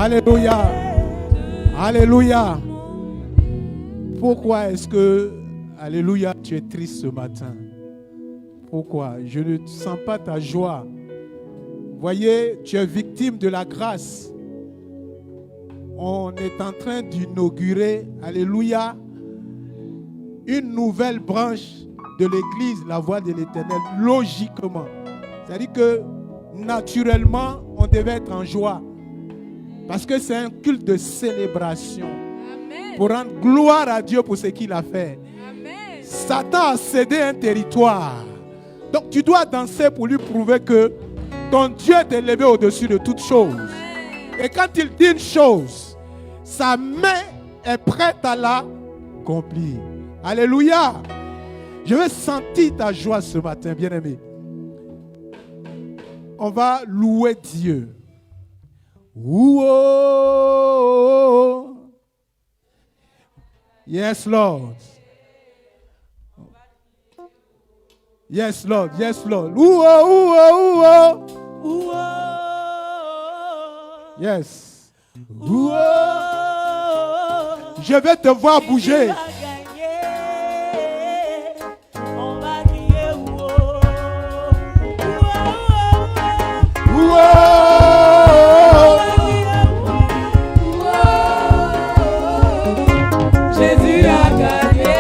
Alléluia. Alléluia. Pourquoi est-ce que, alléluia, tu es triste ce matin? Pourquoi? Je ne sens pas ta joie. Voyez, tu es victime de la grâce. On est en train d'inaugurer, alléluia, une nouvelle branche de l'église, la voix de l'Éternel, logiquement. C'est-à-dire que, naturellement, on devait être en joie. Parce que c'est un culte de célébration. Amen. Pour rendre gloire à Dieu pour ce qu'il a fait. Amen. Satan a cédé un territoire. Donc tu dois danser pour lui prouver que ton Dieu est élevé au-dessus de toutes choses. Amen. Et quand il dit une chose, sa main est prête à l'accomplir. Alléluia. Je veux sentir ta joie ce matin, bien-aimé. On va louer Dieu. Whoa. Yes, Lord. Yes, Lord. Yes, Lord. Whoa. Yes. Whoa. Je vais te voir bouger. Jésus a gagné.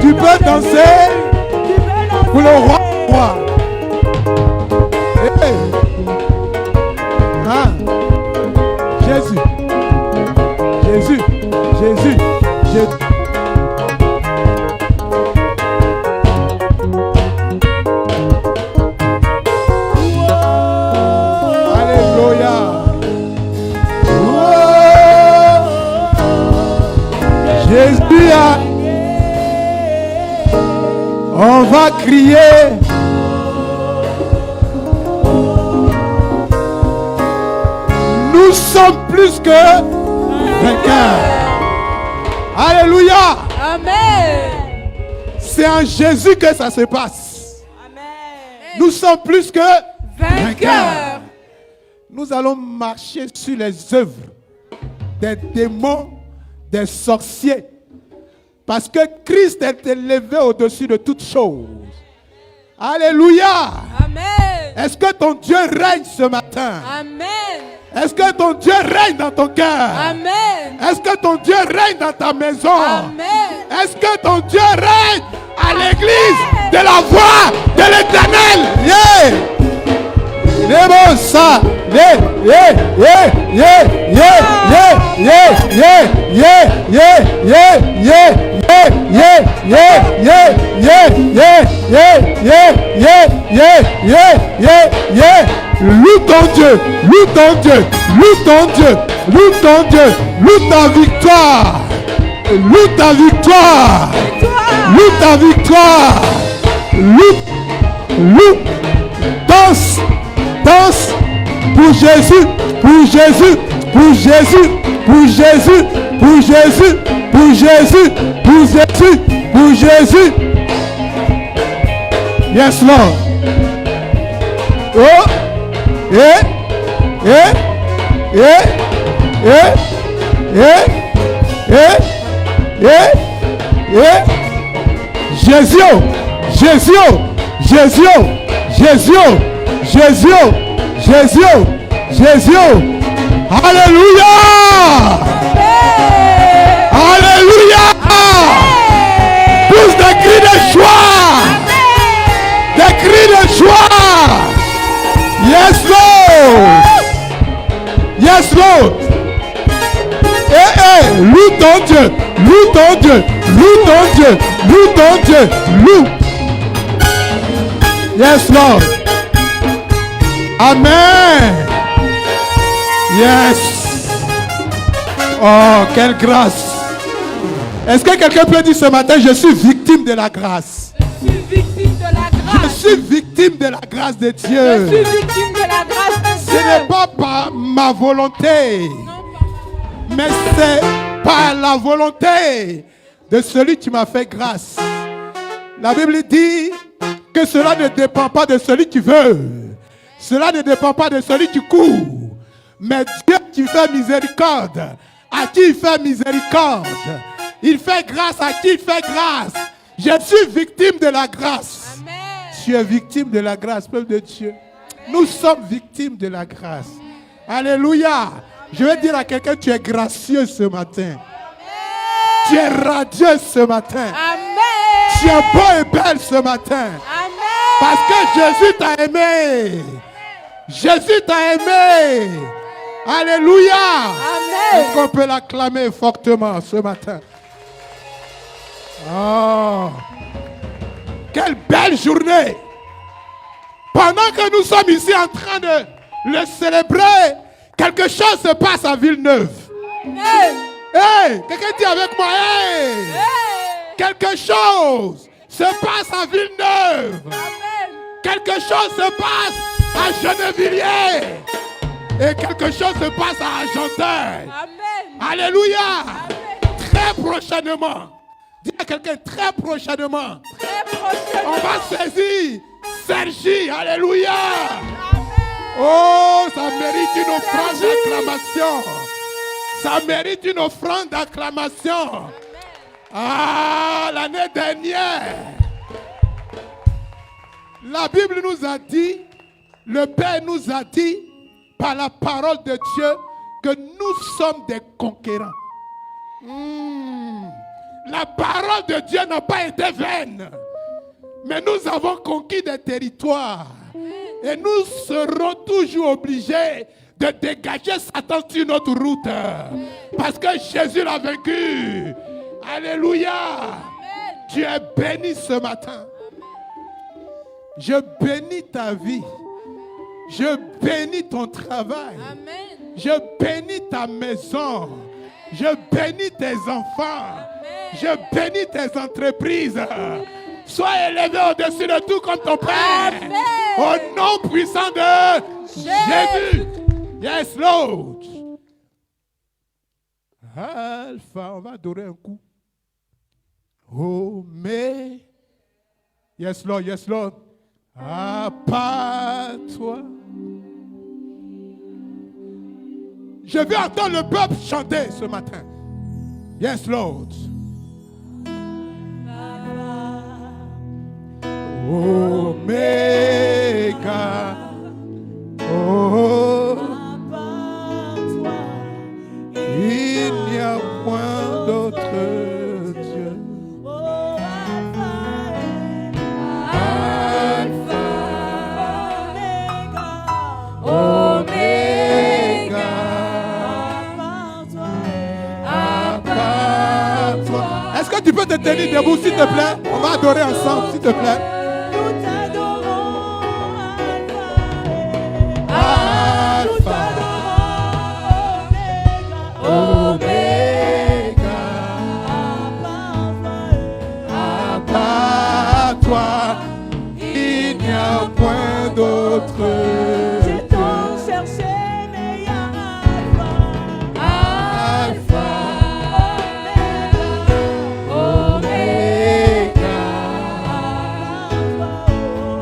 Tu peux danser pour le roi. Hey. Ah. Jésus. Jésus. Jésus. Jésus. Alléluia. Jésus a. On va crier. Nous sommes plus que vainqueurs. Alléluia. Amen. C'est en Jésus que ça se passe. Amen. Nous sommes plus que Vainqueurs. Nous allons marcher sur les œuvres des démons, des sorciers. Parce que Christ est élevé au-dessus de toutes choses. Alléluia. Amen. Est-ce que ton Dieu règne ce matin? Amen. Est-ce que ton Dieu règne dans ton cœur? Amen. Est-ce que ton Dieu règne dans ta maison? Amen. Est-ce que ton Dieu règne à l'église de la voix de l'Éternel? Yeah! Les ça, loue ton Dieu, loue ton Dieu, loue ton Dieu, loue ton Dieu, loue ta victoire, loue ta victoire, loue ta victoire, loue, danse, danse pour Jésus, pour Jésus, pour Jésus, pour Jésus, pour Jésus, pour Jésus, pour Jésus, pour Jésus. Yes, Lord. Oh, Jésus, Jésus, Jésus, Jésus, Jésus, Jésus, Jésus. Alléluia. Alléluia. Pousse des cris de joie. Des cris de joie. Yes, Lord. Yes, Lord. Loue ton Dieu. Loue ton Dieu. Loue ton Dieu. Loue ton Dieu. Loue. Yes, Lord. Amen. Yes. Oh, quelle grâce. Est-ce que quelqu'un peut dire ce matin, je suis victime de la grâce? Je suis victime de la grâce. Je suis victime de la grâce de Dieu. Je suis victime de la grâce de Dieu. Ce n'est pas par ma volonté, mais c'est par la volonté de celui qui m'a fait grâce. La Bible dit que cela ne dépend pas de celui qui veut. Cela ne dépend pas de celui qui court. Mais Dieu qui fait miséricorde, à qui il fait miséricorde. Il fait grâce à qui il fait grâce. Je suis victime de la grâce. Amen. Tu es victime de la grâce, peuple de Dieu. Nous sommes victimes de la grâce. Alléluia. Je vais dire à quelqu'un, tu es gracieux ce matin. Tu es radieux ce matin. Amen. Tu es beau et belle ce matin. Amen. Parce que Jésus t'a aimé. Jésus t'a aimé. Alléluia. Amen. Est-ce qu'on peut l'acclamer fortement ce matin? Oh, quelle belle journée! Pendant que nous sommes ici en train de le célébrer, quelque chose se passe à Villeneuve. Amen. Hey, quelqu'un dit avec moi, hey! Hey. Quelque chose se passe à Villeneuve. Amen. Quelque chose se passe à Gennevilliers. Et quelque chose se passe à Argenteuil. Amen. Alléluia. Amen. Très prochainement. Dis à quelqu'un, très prochainement. Très prochainement. On va saisir Sergi. Alléluia. Amen. Oh, ça mérite une offrande d'acclamation. Ça mérite une offrande d'acclamation. Ah, l'année dernière, la Bible nous a dit Le Père nous a dit, par la parole de Dieu, que nous sommes des conquérants. La parole de Dieu n'a pas été vaine. Mais nous avons conquis des territoires. Et nous serons toujours obligés de dégager Satan sur notre route. Parce que Jésus l'a vaincu. Alléluia. Tu es béni ce matin. Je bénis ta vie. Je bénis ton travail. Amen. Je bénis ta maison. Je bénis tes enfants. Je bénis tes entreprises. Sois élevé au-dessus de tout comme ton Père. Amen. Au nom puissant de Jésus. Yes, Lord. Alpha, on va adorer un coup. Omega. Yes, Lord, yes, Lord. À part toi. Je veux entendre le peuple chanter ce matin. Yes, Lord. Omega. Oh, il n'y a point d'autre Dieu. Omega. À part toi. Est-ce que tu peux te tenir debout, s'il te plaît? On va adorer ensemble, s'il te plaît. Il n'y a point d'autre. J'ai tant cherché, mais il y a Alpha, Omega. Omega.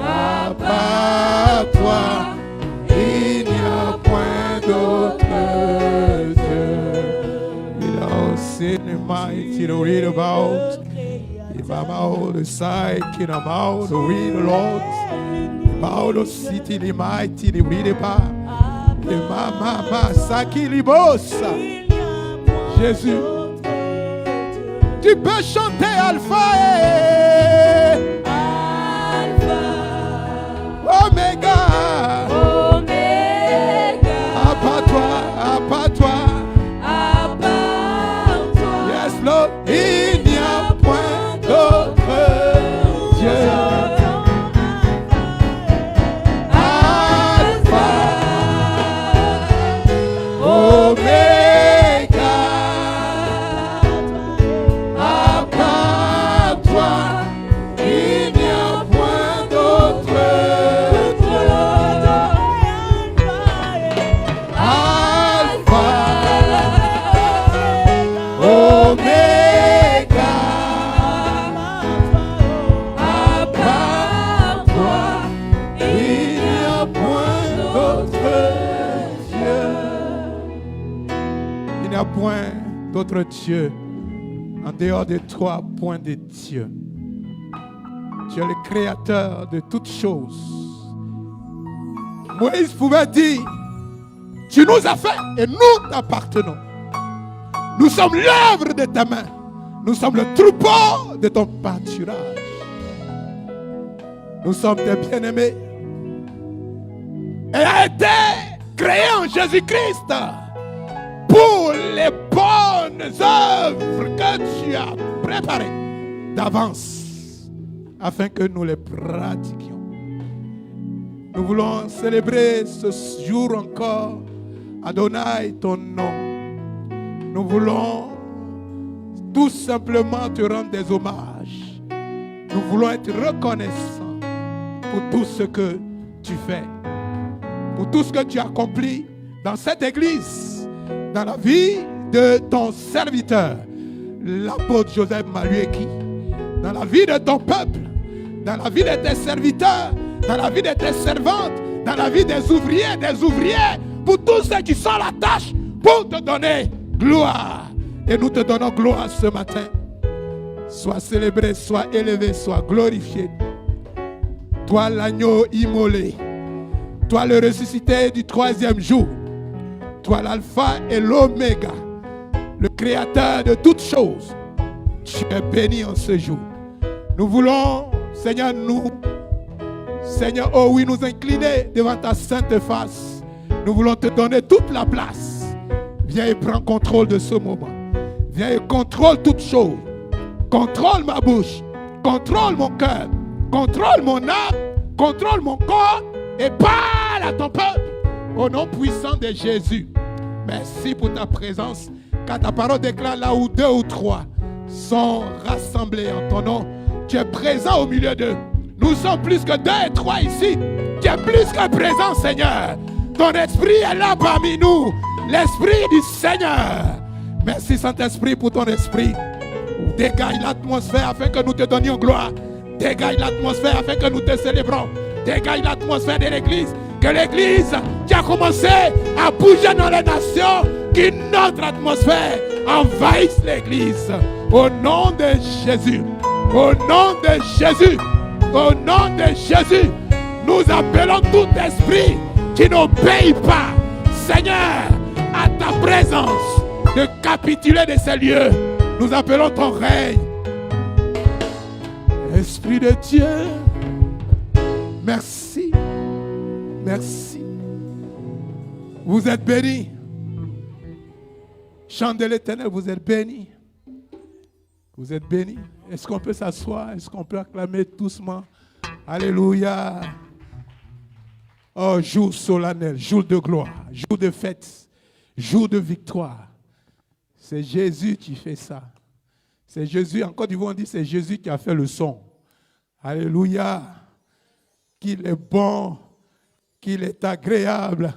À part toi, il n'y a point d'autre Dieu. You know, sin and mighty to read about. I'm out the side, I'm out the read the Lord. I'm out the city, the mighty, the read about. The mama, saki libosa. Jésus, tu peux chanter Alpha et Omega. Omega. À part toi, à part toi. À part toi. Yes, Lord, il n'y a point d'autre Dieu. Alpha, Omega. À part toi, il n'y a point d'autre Dieu. Alpha, Omega. À part toi, il n'y a point d'autre Dieu. Il n'y a point d'autre Dieu. En dehors de toi, point de Dieu. Tu es le créateur de toutes choses. Moïse pouvait dire, tu nous as fait et nous t'appartenons. Nous sommes l'œuvre de ta main. Nous sommes le troupeau de ton pâturage. Nous sommes tes bien-aimés. Elle a été créée en Jésus-Christ pour les bonnes œuvres que tu as préparées d'avance afin que nous les pratiquions. Nous voulons célébrer ce jour encore, Adonai, ton nom. Nous voulons tout simplement te rendre des hommages. Nous voulons être reconnaissants pour tout ce que tu fais, pour tout ce que tu accomplis dans cette église, dans la vie de ton serviteur, l'apôtre Joseph Malueki, dans la vie de ton peuple, dans la vie de tes serviteurs, dans la vie de tes servantes, dans la vie des ouvriers, pour tous ceux qui sont à la tâche pour te donner gloire. Et nous te donnons gloire ce matin. Sois célébré, sois élevé, sois glorifié. Toi l'agneau immolé, Toi le ressuscité du troisième jour. Toi l'alpha et l'oméga, le créateur de toutes choses. Tu es béni en ce jour. Nous voulons, Seigneur, Seigneur, oh oui, nous incliner devant ta sainte face. Nous voulons te donner toute la place. Viens et prends contrôle de ce moment. Viens et contrôle toutes choses. Contrôle ma bouche. Contrôle mon cœur. Contrôle mon âme. Contrôle mon corps. Et parle à ton peuple. Au nom puissant de Jésus. Merci pour ta présence. Car ta parole déclare là où 2 ou 3 sont rassemblés en ton nom. Tu es présent au milieu d'eux. Nous sommes plus que 2 et 3 ici. Tu es plus que présent, Seigneur. Ton esprit est là parmi nous. L'esprit du Seigneur. Merci, Saint-Esprit, pour ton esprit. Dégage l'atmosphère afin que nous te donnions gloire. Dégage l'atmosphère afin que nous te célébrons. Dégage l'atmosphère de l'Église. Que l'Église qui a commencé à bouger dans les nations, qu'une autre atmosphère envahisse l'Église. Au nom de Jésus. Au nom de Jésus. Au nom de Jésus. Nous appelons tout esprit qui n'obéit pas, Seigneur, à ta présence, de capituler de ces lieux. Nous appelons ton règne. Esprit de Dieu, merci. Merci. Vous êtes bénis. Chant de l'Éternel, vous êtes bénis. Vous êtes bénis. Est-ce qu'on peut s'asseoir? Est-ce qu'on peut acclamer doucement? Alléluia. Oh, jour solennel, jour de gloire, jour de fête, jour de victoire. C'est Jésus qui fait ça. C'est Jésus, en Côte d'Ivoire on dit c'est Jésus qui a fait le son. Alléluia. Qu'il est bon, qu'il est agréable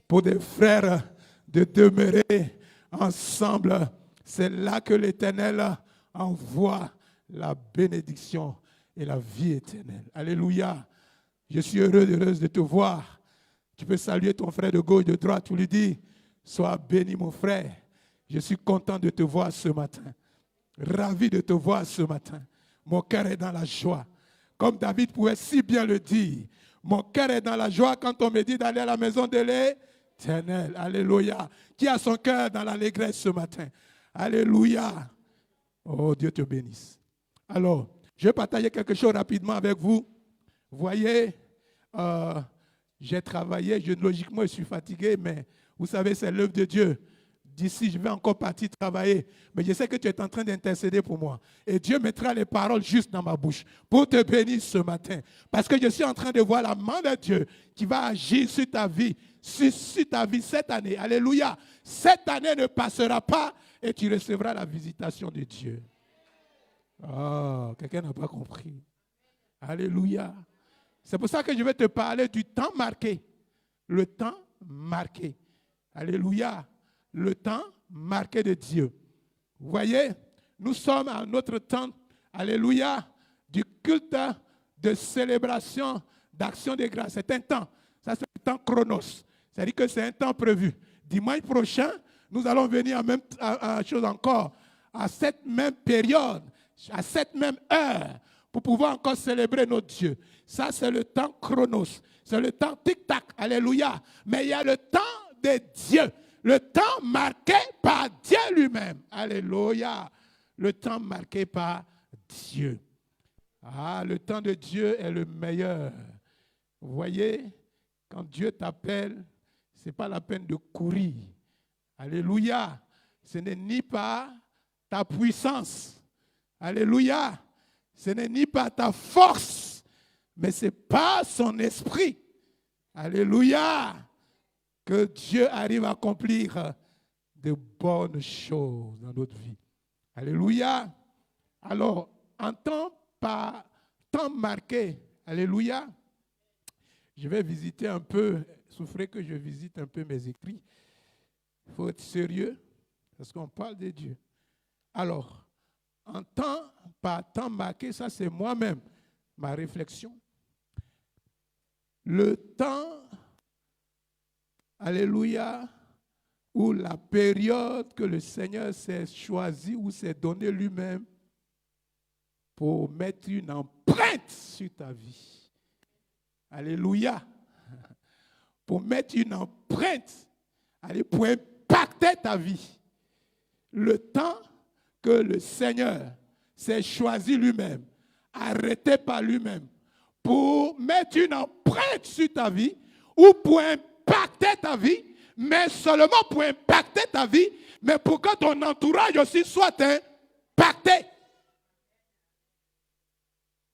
pour des frères de demeurer ensemble. C'est là que l'Éternel envoie la bénédiction et la vie éternelle. Alléluia. Je suis heureuse de te voir. Tu peux saluer ton frère de gauche, de droite. Tu lui dis, sois béni mon frère. Je suis content de te voir ce matin. Ravi de te voir ce matin. Mon cœur est dans la joie. Comme David pouvait si bien le dire. Mon cœur est dans la joie quand on me dit d'aller à la maison de l'Éternel. Alléluia. Qui a son cœur dans l'allégresse ce matin? Alléluia. Oh, Dieu te bénisse. Alors, je vais partager quelque chose rapidement avec vous. Vous voyez, j'ai travaillé, logiquement je suis fatigué, mais vous savez, c'est l'œuvre de Dieu. D'ici, je vais encore partir travailler. Mais je sais que tu es en train d'intercéder pour moi. Et Dieu mettra les paroles juste dans ma bouche pour te bénir ce matin. Parce que je suis en train de voir la main de Dieu qui va agir sur ta vie, sur ta vie cette année. Alléluia. Cette année ne passera pas et tu recevras la visitation de Dieu. Oh, quelqu'un n'a pas compris. Alléluia. C'est pour ça que je vais te parler du temps marqué. Le temps marqué. Alléluia. Le temps marqué de Dieu. Vous voyez, nous sommes à notre temps, alléluia, du culte de célébration, d'action de grâce. C'est un temps. Ça, c'est le temps chronos. C'est-à-dire que c'est un temps prévu. Dimanche prochain, nous allons venir à chose encore, à cette même période, à cette même heure, pour pouvoir encore célébrer notre Dieu. Ça, c'est le temps chronos. C'est le temps tic-tac. Alléluia. Mais il y a le temps de Dieu. Le temps marqué par Dieu lui-même. Alléluia. Le temps marqué par Dieu. Ah, le temps de Dieu est le meilleur. Vous voyez, quand Dieu t'appelle, ce n'est pas la peine de courir. Alléluia. Ce n'est ni par ta puissance. Alléluia. Ce n'est ni par ta force, mais c'est par son esprit. Alléluia. Que Dieu arrive à accomplir de bonnes choses dans notre vie. Alléluia. Alors, en temps marqué, alléluia, je vais visiter un peu, souffrez que je visite un peu mes écrits. Il faut être sérieux, parce qu'on parle de Dieu. Alors, en temps marqué, ça c'est moi-même, ma réflexion. Le temps, alléluia, ou la période que le Seigneur s'est choisi ou s'est donné lui-même pour mettre une empreinte sur ta vie. Alléluia. pour mettre une empreinte, allez, pour impacter ta vie. Le temps que le Seigneur s'est choisi lui-même, arrêté par lui-même, pour mettre une empreinte sur ta vie ou pour impacter ta vie, mais seulement pour impacter ta vie, mais pour que ton entourage aussi soit impacté.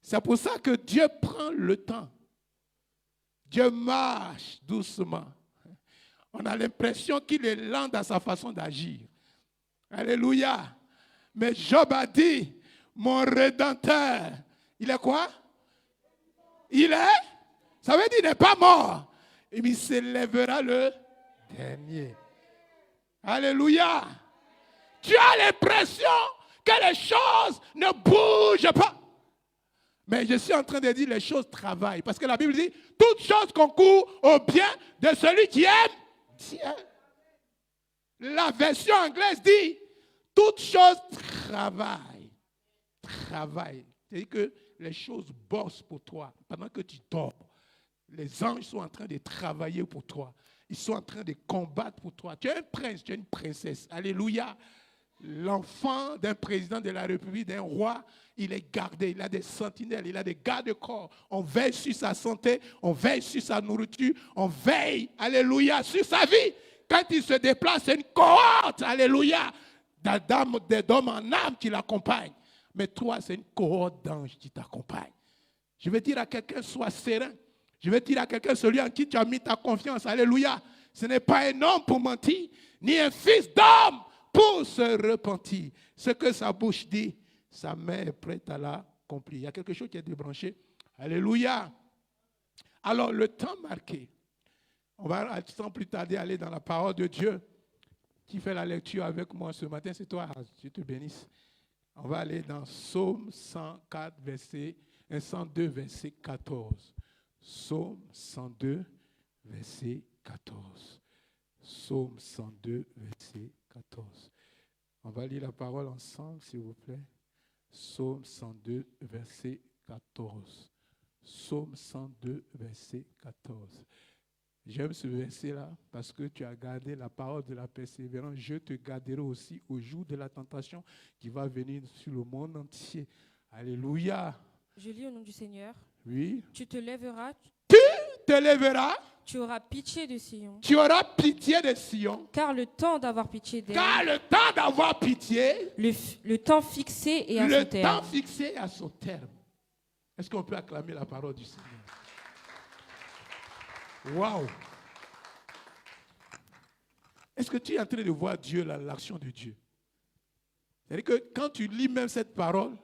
C'est pour ça que Dieu prend le temps. Dieu marche doucement. On a l'impression qu'il est lent dans sa façon d'agir. Alléluia. Mais Job a dit, mon Rédempteur, il est quoi? Il est? Ça veut dire qu'il n'est pas mort. Et il s'élèvera le dernier. Alléluia. Tu as l'impression que les choses ne bougent pas. Mais je suis en train de dire les choses travaillent. Parce que la Bible dit, toute chose concourt au bien de celui qui aime Dieu. La version anglaise dit, toute chose travaille. Travaille. C'est-à-dire que les choses bossent pour toi. Pendant que tu dors, les anges sont en train de travailler pour toi. Ils sont en train de combattre pour toi. Tu es un prince, tu es une princesse. Alléluia. L'enfant d'un président de la République, d'un roi, il est gardé, il a des sentinelles, il a des gardes-corps. On veille sur sa santé, on veille sur sa nourriture, on veille, alléluia, sur sa vie. Quand il se déplace, c'est une cohorte, alléluia, d'hommes en âme qui l'accompagnent. Mais toi, c'est une cohorte d'anges qui t'accompagnent. Je vais dire à quelqu'un, sois serein. Je vais dire à quelqu'un, celui en qui tu as mis ta confiance, alléluia. Ce n'est pas un homme pour mentir, ni un fils d'homme pour se repentir. Ce que sa bouche dit, sa main est prête à l'accomplir. Il y a quelque chose qui est débranché. Alléluia. Alors, le temps marqué, on va sans plus tarder aller dans la parole de Dieu. Qui fait la lecture avec moi ce matin, c'est toi. Dieu te bénisse. On va aller dans Psaume 104, 102, verset 14. Psaume 102, verset 14. Psaume 102, verset 14. On va lire la parole ensemble, s'il vous plaît. Psaume 102, verset 14. Psaume 102, verset 14. J'aime ce verset-là parce que tu as gardé la parole de la persévérance. Je te garderai aussi au jour de la tentation qui va venir sur le monde entier. Alléluia. Je lis au nom du Seigneur. Oui. Tu te lèveras. Tu te lèveras. Tu auras pitié de Sion. Tu auras pitié de Sion. Car le temps d'avoir pitié d'elle. Car le temps d'avoir pitié. Le temps fixé est à son terme. Le temps fixé est à son terme. Est-ce qu'on peut acclamer la parole du Seigneur? Waouh! Est-ce que tu es en train de voir Dieu, l'action de Dieu? C'est-à-dire que quand tu lis même cette parole,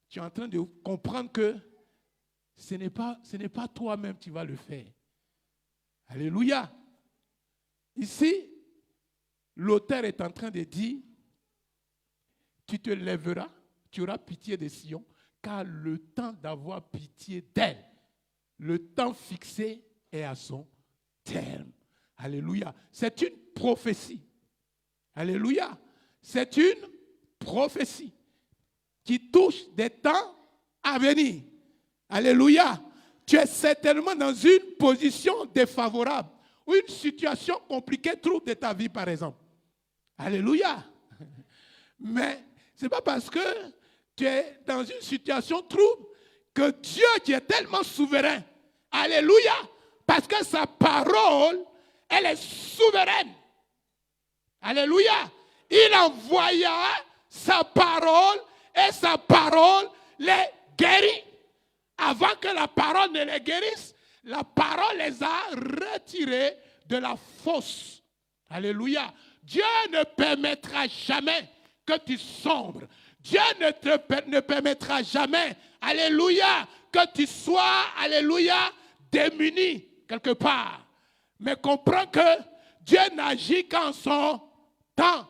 tu es en train de comprendre que ce n'est pas toi-même qui vas le faire. Alléluia! Ici, l'auteur est en train de dire, tu te lèveras, tu auras pitié de Sion, car le temps d'avoir pitié d'elle, le temps fixé est à son terme. Alléluia. C'est une prophétie. Alléluia. C'est une prophétie qui touche des temps à venir. Alléluia. Tu es certainement dans une position défavorable ou une situation compliquée, trouble de ta vie, par exemple. Alléluia. Mais ce n'est pas parce que tu es dans une situation trouble que Dieu, qui est tellement souverain, alléluia, parce que sa parole, elle est souveraine. Alléluia. Il envoya sa parole et sa parole les guérit. Avant que la parole ne les guérisse, la parole les a retirés de la fosse. Alléluia. Dieu ne permettra jamais que tu sombres. Dieu ne permettra jamais, alléluia, que tu sois, alléluia, démuni quelque part. Mais comprends que Dieu n'agit qu'en son temps.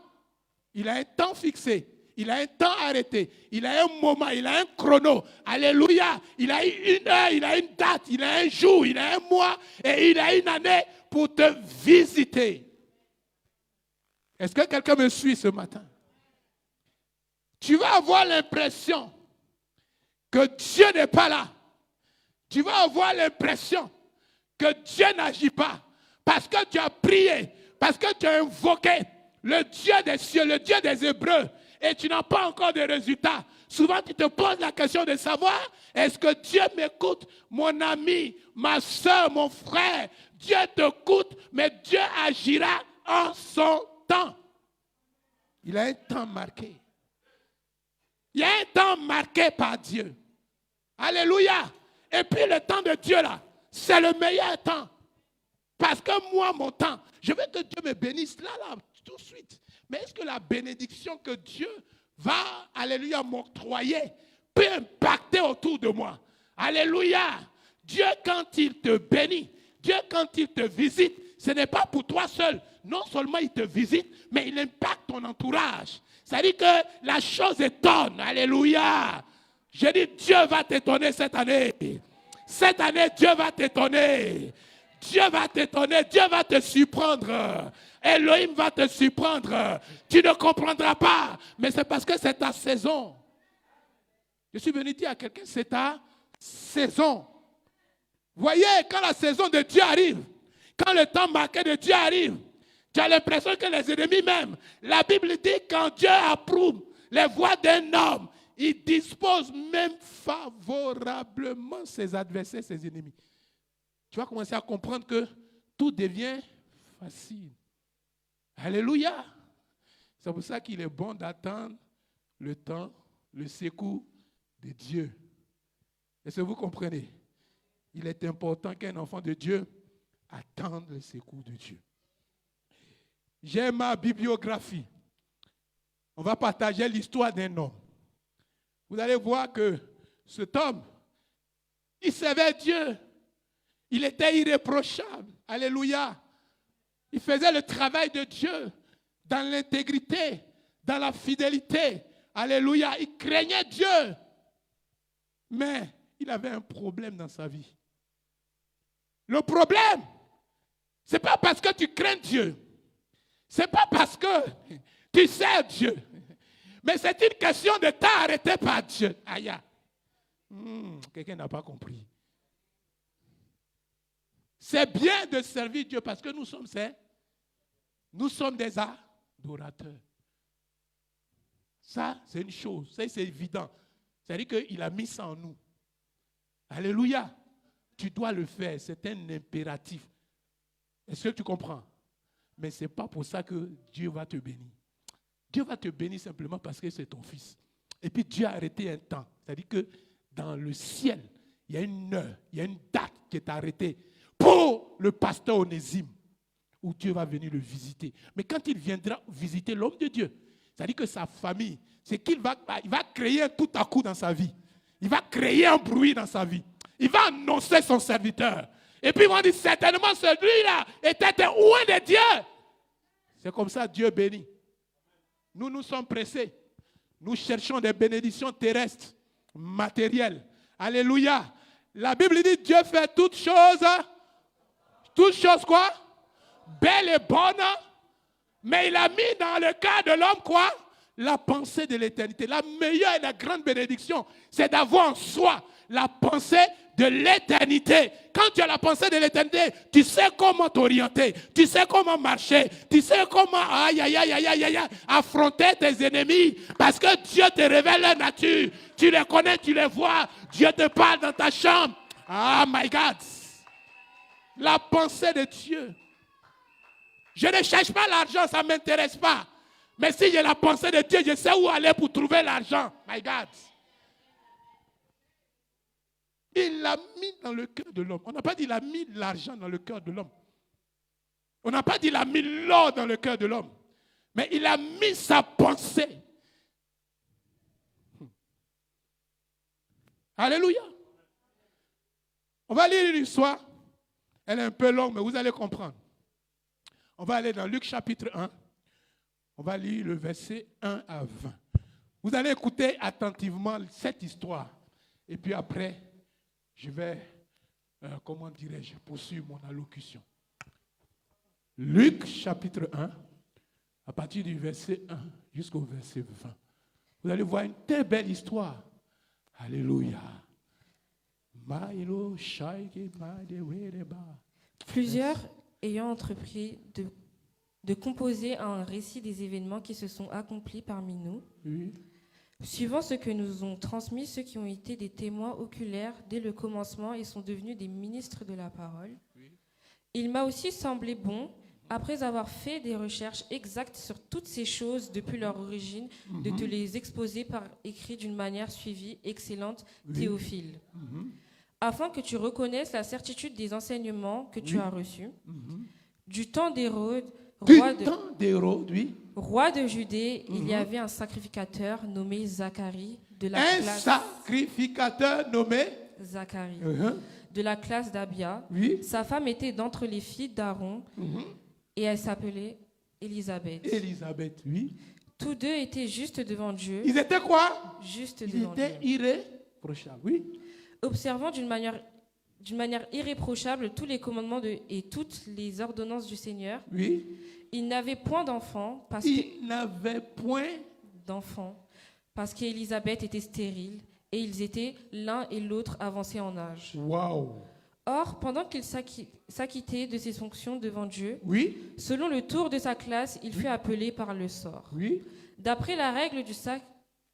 Il a un temps fixé. Il a un temps arrêté. Il a un moment. Il a un chrono. Alléluia. Il a une heure. Il a une date. Il a un jour. Il a un mois. Et il a une année pour te visiter. Est-ce que quelqu'un me suit ce matin? Tu vas avoir l'impression que Dieu n'est pas là. Tu vas avoir l'impression que Dieu n'agit pas. que tu as prié, parce que tu as invoqué le Dieu des cieux, le Dieu des Hébreux, et tu n'as pas encore de résultats, souvent tu te poses la question de savoir, est-ce que Dieu m'écoute? Mon ami, ma soeur, mon frère, Dieu t'écoute, mais Dieu agira en son temps. Il a un temps marqué. Il y a un temps marqué par Dieu. Alléluia. Et puis le temps de Dieu là, c'est le meilleur temps. Parce que moi, mon temps, je veux que Dieu me bénisse là, tout de suite. Mais est-ce que la bénédiction que Dieu va, alléluia, m'octroyer peut impacter autour de moi? Alléluia. Dieu, quand il te bénit, Dieu, quand il te visite, ce n'est pas pour toi seul. Non seulement il te visite, mais il impacte ton entourage. C'est-à-dire que la chose étonne. Alléluia. Je dis, Dieu va t'étonner cette année. Cette année, Dieu va t'étonner. Dieu va t'étonner. Dieu va te surprendre. Elohim va te surprendre. Tu ne comprendras pas. Mais c'est parce que c'est ta saison. Je suis venu dire à quelqu'un, c'est ta saison. Voyez, quand la saison de Dieu arrive, quand le temps marqué de Dieu arrive, tu as l'impression que les ennemis même, la Bible dit quand Dieu approuve les voies d'un homme, il dispose même favorablement ses adversaires, ses ennemis. Tu vas commencer à comprendre que tout devient facile. Alléluia. C'est pour ça qu'il est bon d'attendre le temps, le secours de Dieu. Est-ce que vous comprenez? Il est important qu'un enfant de Dieu attende le secours de Dieu. J'ai ma bibliographie. On va partager l'histoire d'un homme. Vous allez voir que cet homme, il servait Dieu. Il était irréprochable. Alléluia. Il faisait le travail de Dieu dans l'intégrité, dans la fidélité. Alléluia. Il craignait Dieu. Mais il avait un problème dans sa vie. Le problème, ce n'est pas parce que tu crains Dieu. Ce n'est pas parce que tu sers Dieu. Mais c'est une question de temps arrêté par Dieu. Aïe. Quelqu'un n'a pas compris. C'est bien de servir Dieu parce que nous sommes des adorateurs. Ça, c'est une chose. Ça, c'est évident. C'est-à-dire qu'il a mis ça en nous. Alléluia. Tu dois le faire. C'est un impératif. Est-ce que tu comprends? Mais ce n'est pas pour ça que Dieu va te bénir. Dieu va te bénir simplement parce que c'est ton fils. Et puis Dieu a arrêté un temps. C'est-à-dire que dans le ciel, il y a une heure, il y a une date qui est arrêtée pour le pasteur Onésime, où Dieu va venir le visiter. Mais quand il viendra visiter l'homme de Dieu, c'est-à-dire que sa famille, c'est qu'il va créer un tout à coup dans sa vie. Il va créer un bruit dans sa vie. Il va annoncer son serviteur. Et puis ils vont dire, certainement celui-là était loin de Dieu. C'est comme ça Dieu bénit. Nous sommes pressés. Nous cherchons des bénédictions terrestres, matérielles. Alléluia. La Bible dit, Dieu fait toutes choses quoi? Belles et bonnes. Mais il a mis dans le cœur de l'homme quoi? La pensée de l'éternité. La meilleure et la grande bénédiction, c'est d'avoir en soi la pensée de l'éternité. Quand tu as la pensée de l'éternité, tu sais comment t'orienter, tu sais comment marcher, tu sais comment affronter tes ennemis. Parce que Dieu te révèle leur nature. Tu les connais, tu les vois. Dieu te parle dans ta chambre. Ah, my God. La pensée de Dieu. Je ne cherche pas l'argent, ça ne m'intéresse pas. Mais si j'ai la pensée de Dieu, je sais où aller pour trouver l'argent. My God. Il l'a mis dans le cœur de l'homme. On n'a pas dit qu'il a mis l'argent dans le cœur de l'homme. On n'a pas dit qu'il a mis l'or dans le cœur de l'homme. Mais il a mis sa pensée. Alléluia. On va lire l'histoire. Elle est un peu longue, mais vous allez comprendre. On va aller dans Luc chapitre 1. On va lire le verset 1 à 20. Vous allez écouter attentivement cette histoire. Et puis après, je vais, poursuivre mon allocution. Luc chapitre 1, à partir du verset 1 jusqu'au verset 20. Vous allez voir une très belle histoire. Alléluia. Plusieurs ayant entrepris de composer un récit des événements qui se sont accomplis parmi nous, Oui. suivant ce que nous ont transmis ceux qui ont été des témoins oculaires dès le commencement et sont devenus des ministres de la parole. Il m'a aussi semblé bon, après avoir fait des recherches exactes sur toutes ces choses depuis leur origine, de te les exposer par écrit d'une manière suivie, excellente, Théophile, afin que tu reconnaisses la certitude des enseignements que tu as reçus. Du temps d'Hérode, roi de Judée, il y avait un sacrificateur nommé Zacharie de la classe Sacrificateur nommé Zacharie, de la classe d'Abia. Oui. Sa femme était d'entre les filles d'Aaron et elle s'appelait Élisabeth. Élisabeth, oui. Tous deux étaient justes devant Dieu. Ils étaient quoi? Juste Ils devant étaient Dieu. irréprochables, oui. Observant d'une manière irréprochable tous les commandements et toutes les ordonnances du Seigneur. Oui. Ils n'avaient point d'enfants parce qu'Élisabeth était stérile et ils étaient l'un et l'autre avancés en âge. Waouh. Or, pendant qu'il s'acquittait de ses fonctions devant Dieu, Oui. selon le tour de sa classe, il fut appelé par le sort. Oui. D'après la règle du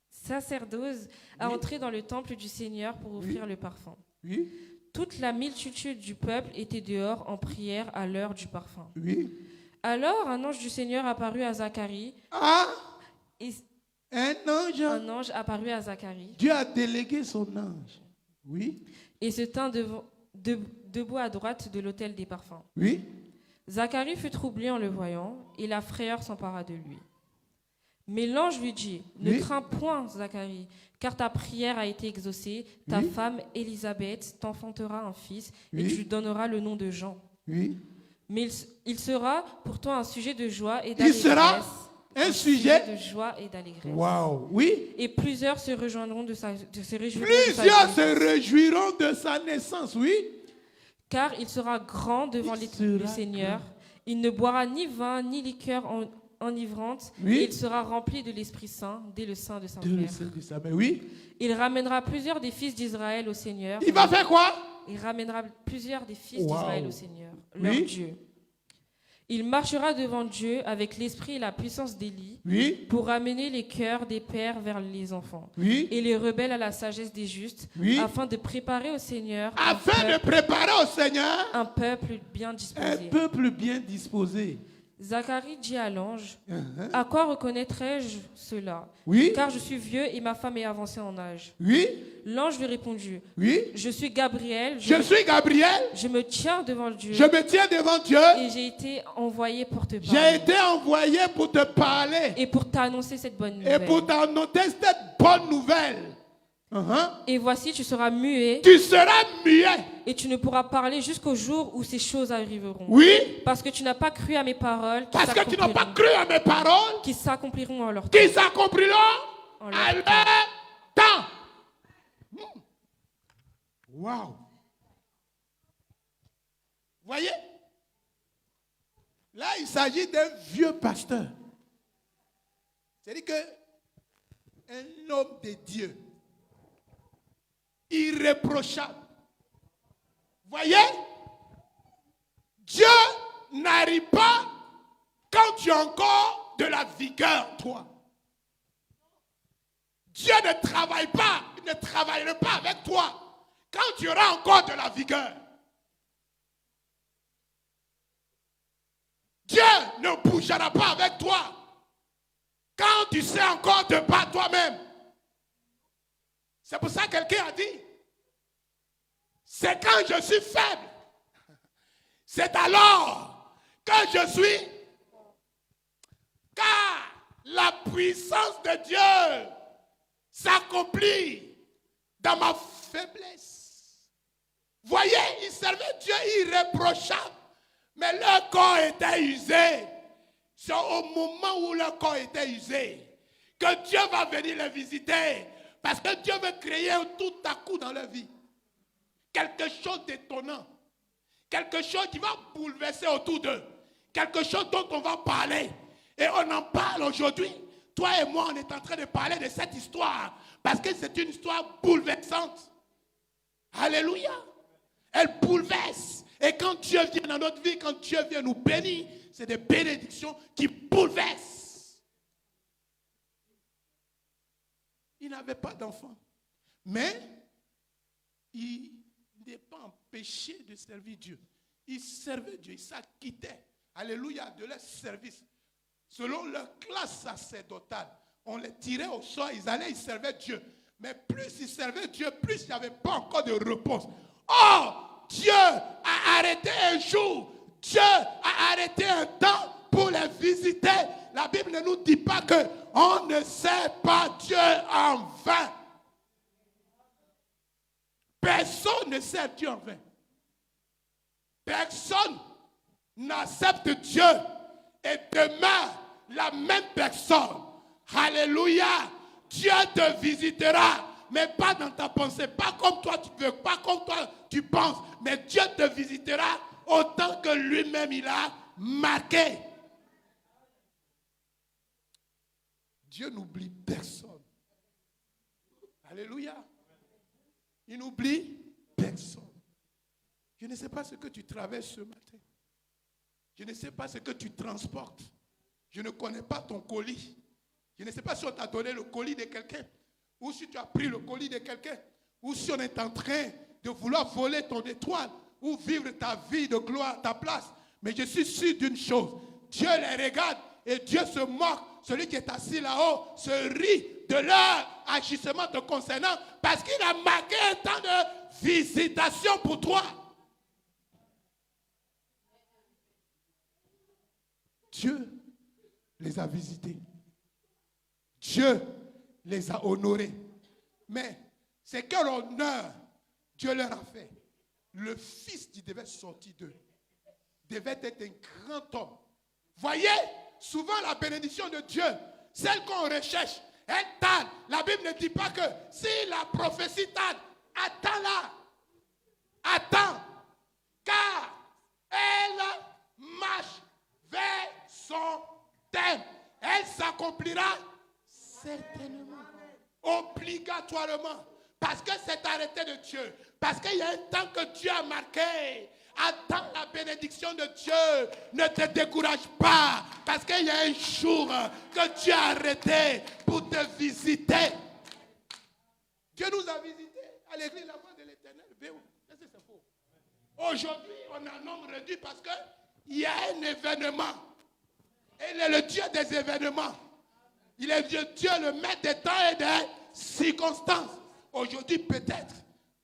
sacerdoce, à entrer dans le temple du Seigneur pour offrir le parfum. Oui. Toute la multitude du peuple était dehors en prière à l'heure du parfum. Oui. Alors un ange du Seigneur apparut à Zacharie. Et Un ange apparut à Zacharie. Dieu a délégué son ange. Oui. Et se tint debout à droite de l'autel des parfums. Oui. Zacharie fut troublé en le voyant, et la frayeur s'empara de lui. Mais l'ange lui dit, ne crains point, Zacharie, car ta prière a été exaucée. Ta femme, Élisabeth, t'enfantera un fils, et tu lui donneras le nom de Jean. Oui. Mais il sera pour toi un sujet de joie et d'allégresse. Il sera un sujet de joie et d'allégresse. Waouh. Oui. Et plusieurs se réjouiront de sa naissance, oui. Car il sera grand devant le Seigneur. Il ne boira ni vin, ni liqueur enivrante. Oui. Et il sera rempli de l'Esprit Saint dès le sein de sa mère. Oui. Il ramènera plusieurs des fils d'Israël au Seigneur. Il va faire quoi? Il ramènera plusieurs des fils d'Israël au Seigneur, Oui. leur Dieu. Il marchera devant Dieu avec l'esprit et la puissance d'Élie pour ramener les cœurs des pères vers les enfants et les rebelles à la sagesse des justes, afin de préparer au Seigneur un peuple bien disposé. Zacharie dit à l'ange, à quoi reconnaîtrai-je cela? Car je suis vieux et ma femme est avancée en âge. L'ange lui répondit, je suis Gabriel. Je me tiens devant Dieu. Et j'ai été envoyé pour te parler. Et pour t'annoncer cette bonne nouvelle. Et voici, tu seras muet. Et tu ne pourras parler jusqu'au jour où ces choses arriveront. Parce que tu n'as pas cru à mes paroles. Qui s'accompliront en leur temps. Waouh. Voyez? Là, il s'agit d'un vieux pasteur. C'est-à-dire qu'un homme de Dieu, irréprochable. Voyez? Dieu n'arrive pas quand tu as encore de la vigueur, toi. Dieu ne travaille pas, il ne travaillera pas avec toi quand tu auras encore de la vigueur. Dieu ne bougera pas avec toi quand tu sais encore te battre toi-même. C'est pour ça que quelqu'un a dit, c'est quand je suis faible, c'est alors que je suis, car la puissance de Dieu s'accomplit dans ma faiblesse. Voyez, ils servaient Dieu irréprochable, mais leur corps était usé. C'est au moment où leur corps était usé que Dieu va venir les visiter, parce que Dieu veut créer tout à coup dans leur vie quelque chose d'étonnant, quelque chose qui va bouleverser autour d'eux, quelque chose dont on va parler. Et on en parle aujourd'hui. Toi et moi, on est en train de parler de cette histoire parce que c'est une histoire bouleversante. Alléluia. Elle bouleverse. Et quand Dieu vient dans notre vie, quand Dieu vient nous bénir, c'est des bénédictions qui bouleversent. Il n'avait pas d'enfant. Mais il n'est pas empêché de servir Dieu. Il servait Dieu, il s'acquittait, alléluia, de leur service. Selon leur classe sacerdotale, on les tirait au sort, ils allaient, ils servaient Dieu. Mais plus ils servaient Dieu, plus il n'y avait pas encore de réponse. Or, Dieu a arrêté un jour, Dieu a arrêté un temps pour les visiter. La Bible ne nous dit pas qu'on ne sert pas Dieu en vain. Personne ne sert Dieu en vain. Personne n'accepte Dieu et demeure la même personne. Alléluia. Dieu te visitera, mais pas dans ta pensée, pas comme toi tu veux, pas comme toi tu penses, mais Dieu te visitera autant que lui-même il a marqué. Dieu n'oublie personne. Alléluia. Il n'oublie personne. Je ne sais pas ce que tu traverses ce matin. Je ne sais pas ce que tu transportes. Je ne connais pas ton colis. Je ne sais pas si on t'a donné le colis de quelqu'un, ou si tu as pris le colis de quelqu'un, ou si on est en train de vouloir voler ton étoile, ou vivre ta vie de gloire à ta place. Mais je suis sûr d'une chose. Dieu les regarde et Dieu se moque. Celui qui est assis là-haut se rit de leur agissement te concernant parce qu'il a marqué un temps de visitation pour toi. Dieu les a visités. Dieu les a honorés. Mais c'est quel honneur Dieu leur a fait. Le fils qui devait sortir d'eux devait être un grand homme. Voyez, souvent la bénédiction de Dieu, celle qu'on recherche, elle tarde. La Bible ne dit pas que si la prophétie tarde, attends-la. Attends. Car elle marche vers son thème. Elle s'accomplira certainement, obligatoirement, parce que c'est arrêté de Dieu, parce qu'il y a un temps que Dieu a marqué. Attends la bénédiction de Dieu, ne te décourage pas, parce qu'il y a un jour que Dieu a arrêté pour te visiter. Dieu nous a visités à l'église La Voix de l'Éternel. C'est faux. Aujourd'hui, on a un nombre réduit parce qu'il y a un événement. Et il est le Dieu des événements. Il est Dieu le maître des temps et des circonstances. Aujourd'hui, peut-être,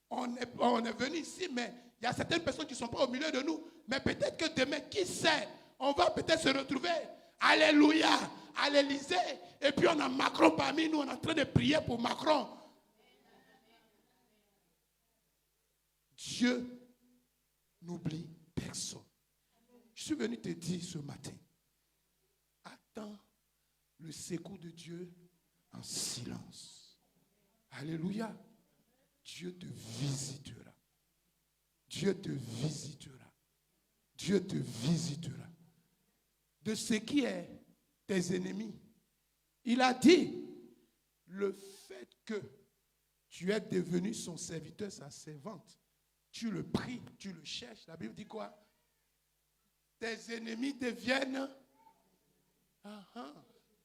on est venu ici, mais il y a certaines personnes qui ne sont pas au milieu de nous. Mais peut-être que demain, qui sait, on va peut-être se retrouver, alléluia, à l'Élysée. Et puis on a Macron parmi nous, on est en train de prier pour Macron. Dieu n'oublie personne. Je suis venu te dire ce matin, attends le secours de Dieu en silence. Alléluia. Dieu te visitera. Dieu te visitera. Dieu te visitera. De ce qui est tes ennemis. Il a dit, le fait que tu es devenu son serviteur, sa servante, tu le pries, tu le cherches. La Bible dit quoi? Tes ennemis deviennent...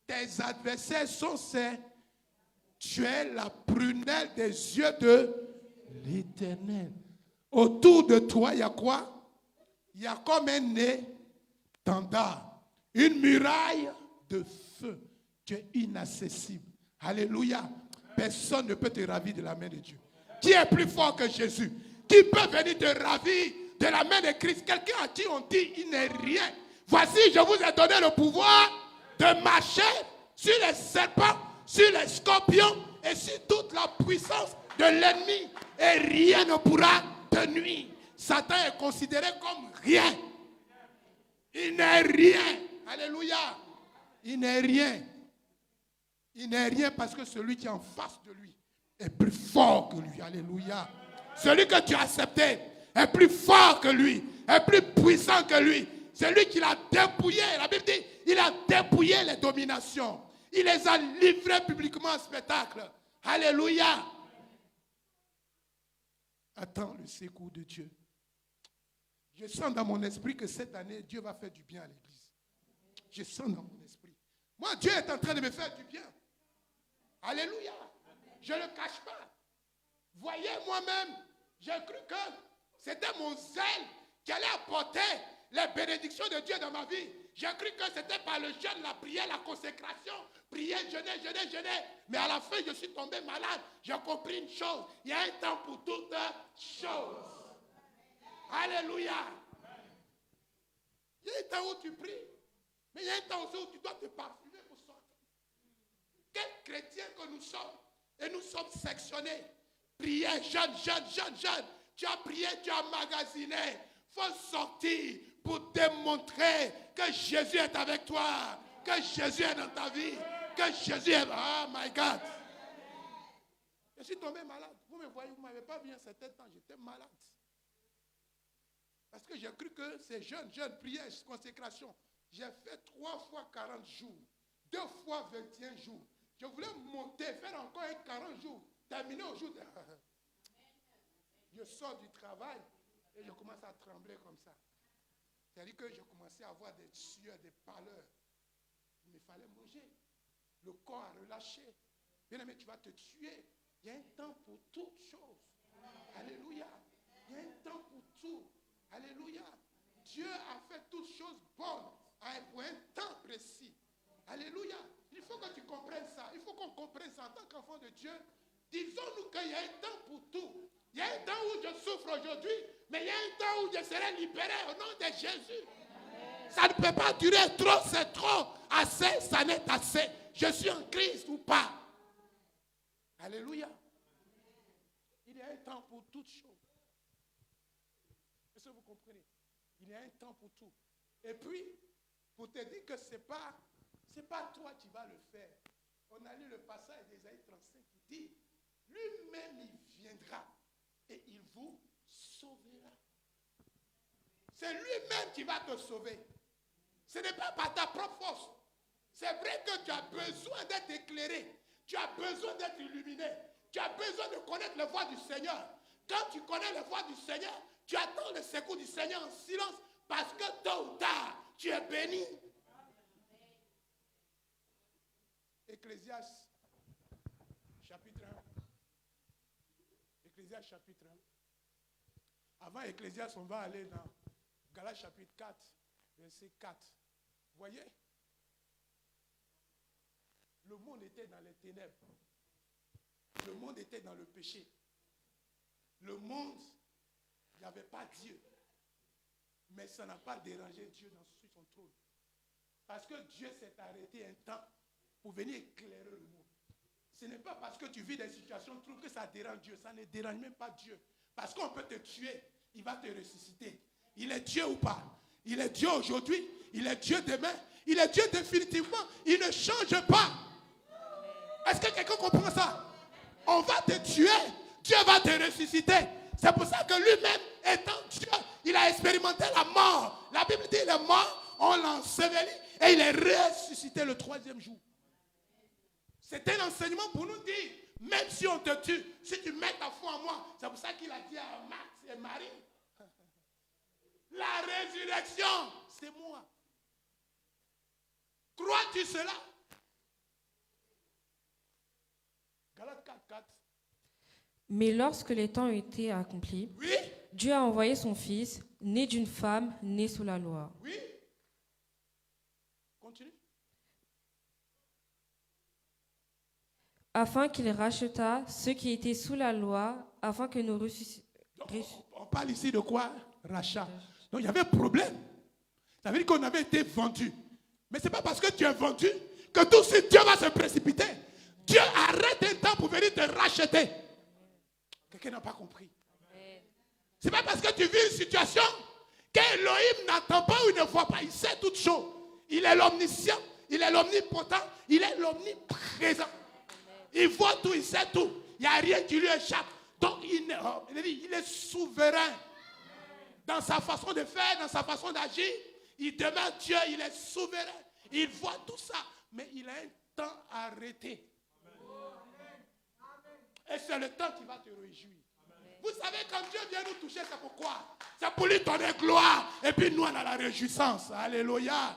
Tes adversaires sont ces... Tu es la prunelle des yeux de l'Éternel. Autour de toi, il y a quoi? Il y a comme un étendard, une muraille de feu. Tu es inaccessible. Alléluia. Personne ne peut te ravir de la main de Dieu. Qui est plus fort que Jésus? Qui peut venir te ravir de la main de Christ? Quelqu'un à qui on dit il n'est rien. Voici, je vous ai donné le pouvoir de marcher sur les serpents, sur les scorpions et sur toute la puissance de l'ennemi. Et rien ne pourra te nuire. Satan est considéré comme rien. Il n'est rien. Alléluia. Il n'est rien. Il n'est rien parce que celui qui est en face de lui est plus fort que lui. Alléluia. Celui que tu as accepté est plus fort que lui, est plus puissant que lui. C'est lui qui l'a dépouillé. La Bible dit, il a dépouillé les dominations. Il les a livrés publiquement en spectacle. Alléluia. Attends le secours de Dieu. Je sens dans mon esprit que cette année, Dieu va faire du bien à l'église. Je sens dans mon esprit. Moi, Dieu est en train de me faire du bien. Alléluia. Je ne le cache pas. Voyez, moi-même, j'ai cru que c'était mon zèle qui allait apporter les bénédictions de Dieu dans ma vie. J'ai cru que c'était par le jeûne, la prière, la consécration, prier, jeûner. Mais à la fin, je suis tombé malade. J'ai compris une chose. Il y a un temps pour toutes choses. Alléluia. Il y a un temps où tu pries. Mais il y a un temps aussi où tu dois te parfumer pour sortir. Quels chrétiens que nous sommes. Et nous sommes sectionnés. Prier, jeûne. Tu as prié, tu as magasiné. Il faut sortir pour démontrer que Jésus est avec toi. Que Jésus est dans ta vie. Que Jésus est... Oh my God. Je suis tombé malade. Vous me voyez, vous ne m'avez pas vu un certain temps. J'étais malade. Parce que j'ai cru que c'est jeûne, prière, consécration. J'ai fait 3 fois 40 jours. 2 fois 21 jours. Je voulais monter, faire encore un 40 jours. Terminer au jour de... Je sors du travail et je commence à trembler comme ça. C'est-à-dire que je commençais à avoir des sueurs, des pâleurs. Il me fallait manger. Le corps a relâché. Bien aimé, tu vas te tuer. Il y a un temps pour toutes choses. Alléluia. Il y a un temps pour tout. Alléluia. Dieu a fait toutes choses bonnes pour un temps précis. Alléluia. Il faut que tu comprennes ça. Il faut qu'on comprenne ça en tant qu'enfant de Dieu. Disons-nous qu'il y a un temps pour tout. Il y a un temps où je souffre aujourd'hui, mais il y a un temps où je serai libéré au nom de Jésus. Amen. Ça ne peut pas durer trop, c'est trop. Assez, ça n'est assez. Je suis en Christ ou pas. Alléluia. Il y a un temps pour toutes choses. Est-ce que vous comprenez? Il y a un temps pour tout. Et puis, pour te dire que ce n'est pas toi qui vas le faire. On a lu le passage d'Ésaïe 35 qui dit, lui-même il viendra et il vous sauvera. C'est lui-même qui va te sauver. Ce n'est pas par ta propre force. C'est vrai que tu as besoin d'être éclairé. Tu as besoin d'être illuminé. Tu as besoin de connaître la voix du Seigneur. Quand tu connais la voix du Seigneur, tu attends le secours du Seigneur en silence parce que tôt ou tard, tu es béni. Ecclésiaste, chapitre 1. Ecclésiaste, chapitre 1. Avant Ecclésiaste, on va aller dans Galates, chapitre 4, verset 4. Vous voyez? Le monde était dans les ténèbres. Le monde était dans le péché. Le monde, il n'y avait pas Dieu. Mais ça n'a pas dérangé Dieu sur son trône. Parce que Dieu s'est arrêté un temps pour venir éclairer le monde. Ce n'est pas parce que tu vis des situations troubles que ça dérange Dieu. Ça ne dérange même pas Dieu. Parce qu'on peut te tuer, il va te ressusciter. Il est Dieu ou pas? Il est Dieu aujourd'hui, il est Dieu demain, il est Dieu définitivement. Il ne change pas. Est-ce que quelqu'un comprend ça? On va te tuer, Dieu va te ressusciter. C'est pour ça que lui-même, étant Dieu, il a expérimenté la mort. La Bible dit, il est mort, on l'a enseveli et il est ressuscité le 3e jour. C'est un enseignement pour nous dire, même si on te tue, si tu mets ta foi en moi, c'est pour ça qu'il a dit à Max et Marie, la résurrection, c'est moi. Crois-tu cela? Galates 4, 4. Mais lorsque les temps ont été accomplis, Oui. Dieu a envoyé son Fils, né d'une femme, né sous la loi. Oui. Continue. Afin qu'il rachetât ceux qui étaient sous la loi, afin que nous ressuscitions. On parle ici de quoi? Rachat. Donc il y avait un problème. Ça veut dire qu'on avait été vendu. Mais ce n'est pas parce que tu es vendu que tout de suite Dieu va se précipiter. Dieu arrête un temps pour venir te racheter. Quelqu'un n'a pas compris. Ce n'est pas parce que tu vis une situation qu'Elohim n'entend pas ou ne voit pas. Il sait toutes choses. Il est l'omniscient, il est l'omnipotent, il est l'omniprésent. Il voit tout, il sait tout. Il n'y a rien qui lui échappe. Donc il est souverain. Dans sa façon de faire, dans sa façon d'agir, il demeure Dieu, il est souverain. Il voit tout ça, mais il a un temps arrêté. Et c'est le temps qui va te réjouir. Vous savez, quand Dieu vient nous toucher, c'est pourquoi? C'est pour lui donner gloire. Et puis nous, on a la réjouissance. Alléluia.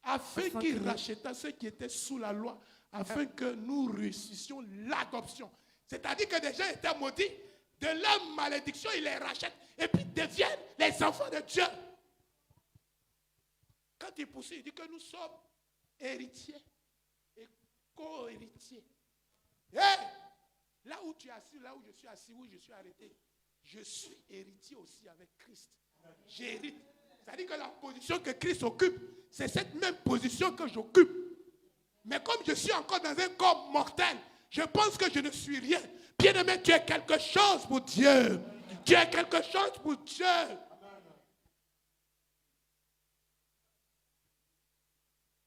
Afin qu'il racheta ceux qui étaient sous la loi, afin que nous réussissions l'adoption. C'est-à-dire que des gens étaient maudits, de leur malédiction, ils les rachètent et puis deviennent les enfants de Dieu. Quand il poursuit, il dit que nous sommes héritiers et co-héritiers. Hey! Là où tu es assis, là où je suis assis, où je suis arrêté, je suis héritier aussi avec Christ. J'hérite. C'est-à-dire que la position que Christ occupe, c'est cette même position que j'occupe. Mais comme je suis encore dans un corps mortel, je pense que je ne suis rien. Bien-aimé, tu es quelque chose pour Dieu. Tu es quelque chose pour Dieu.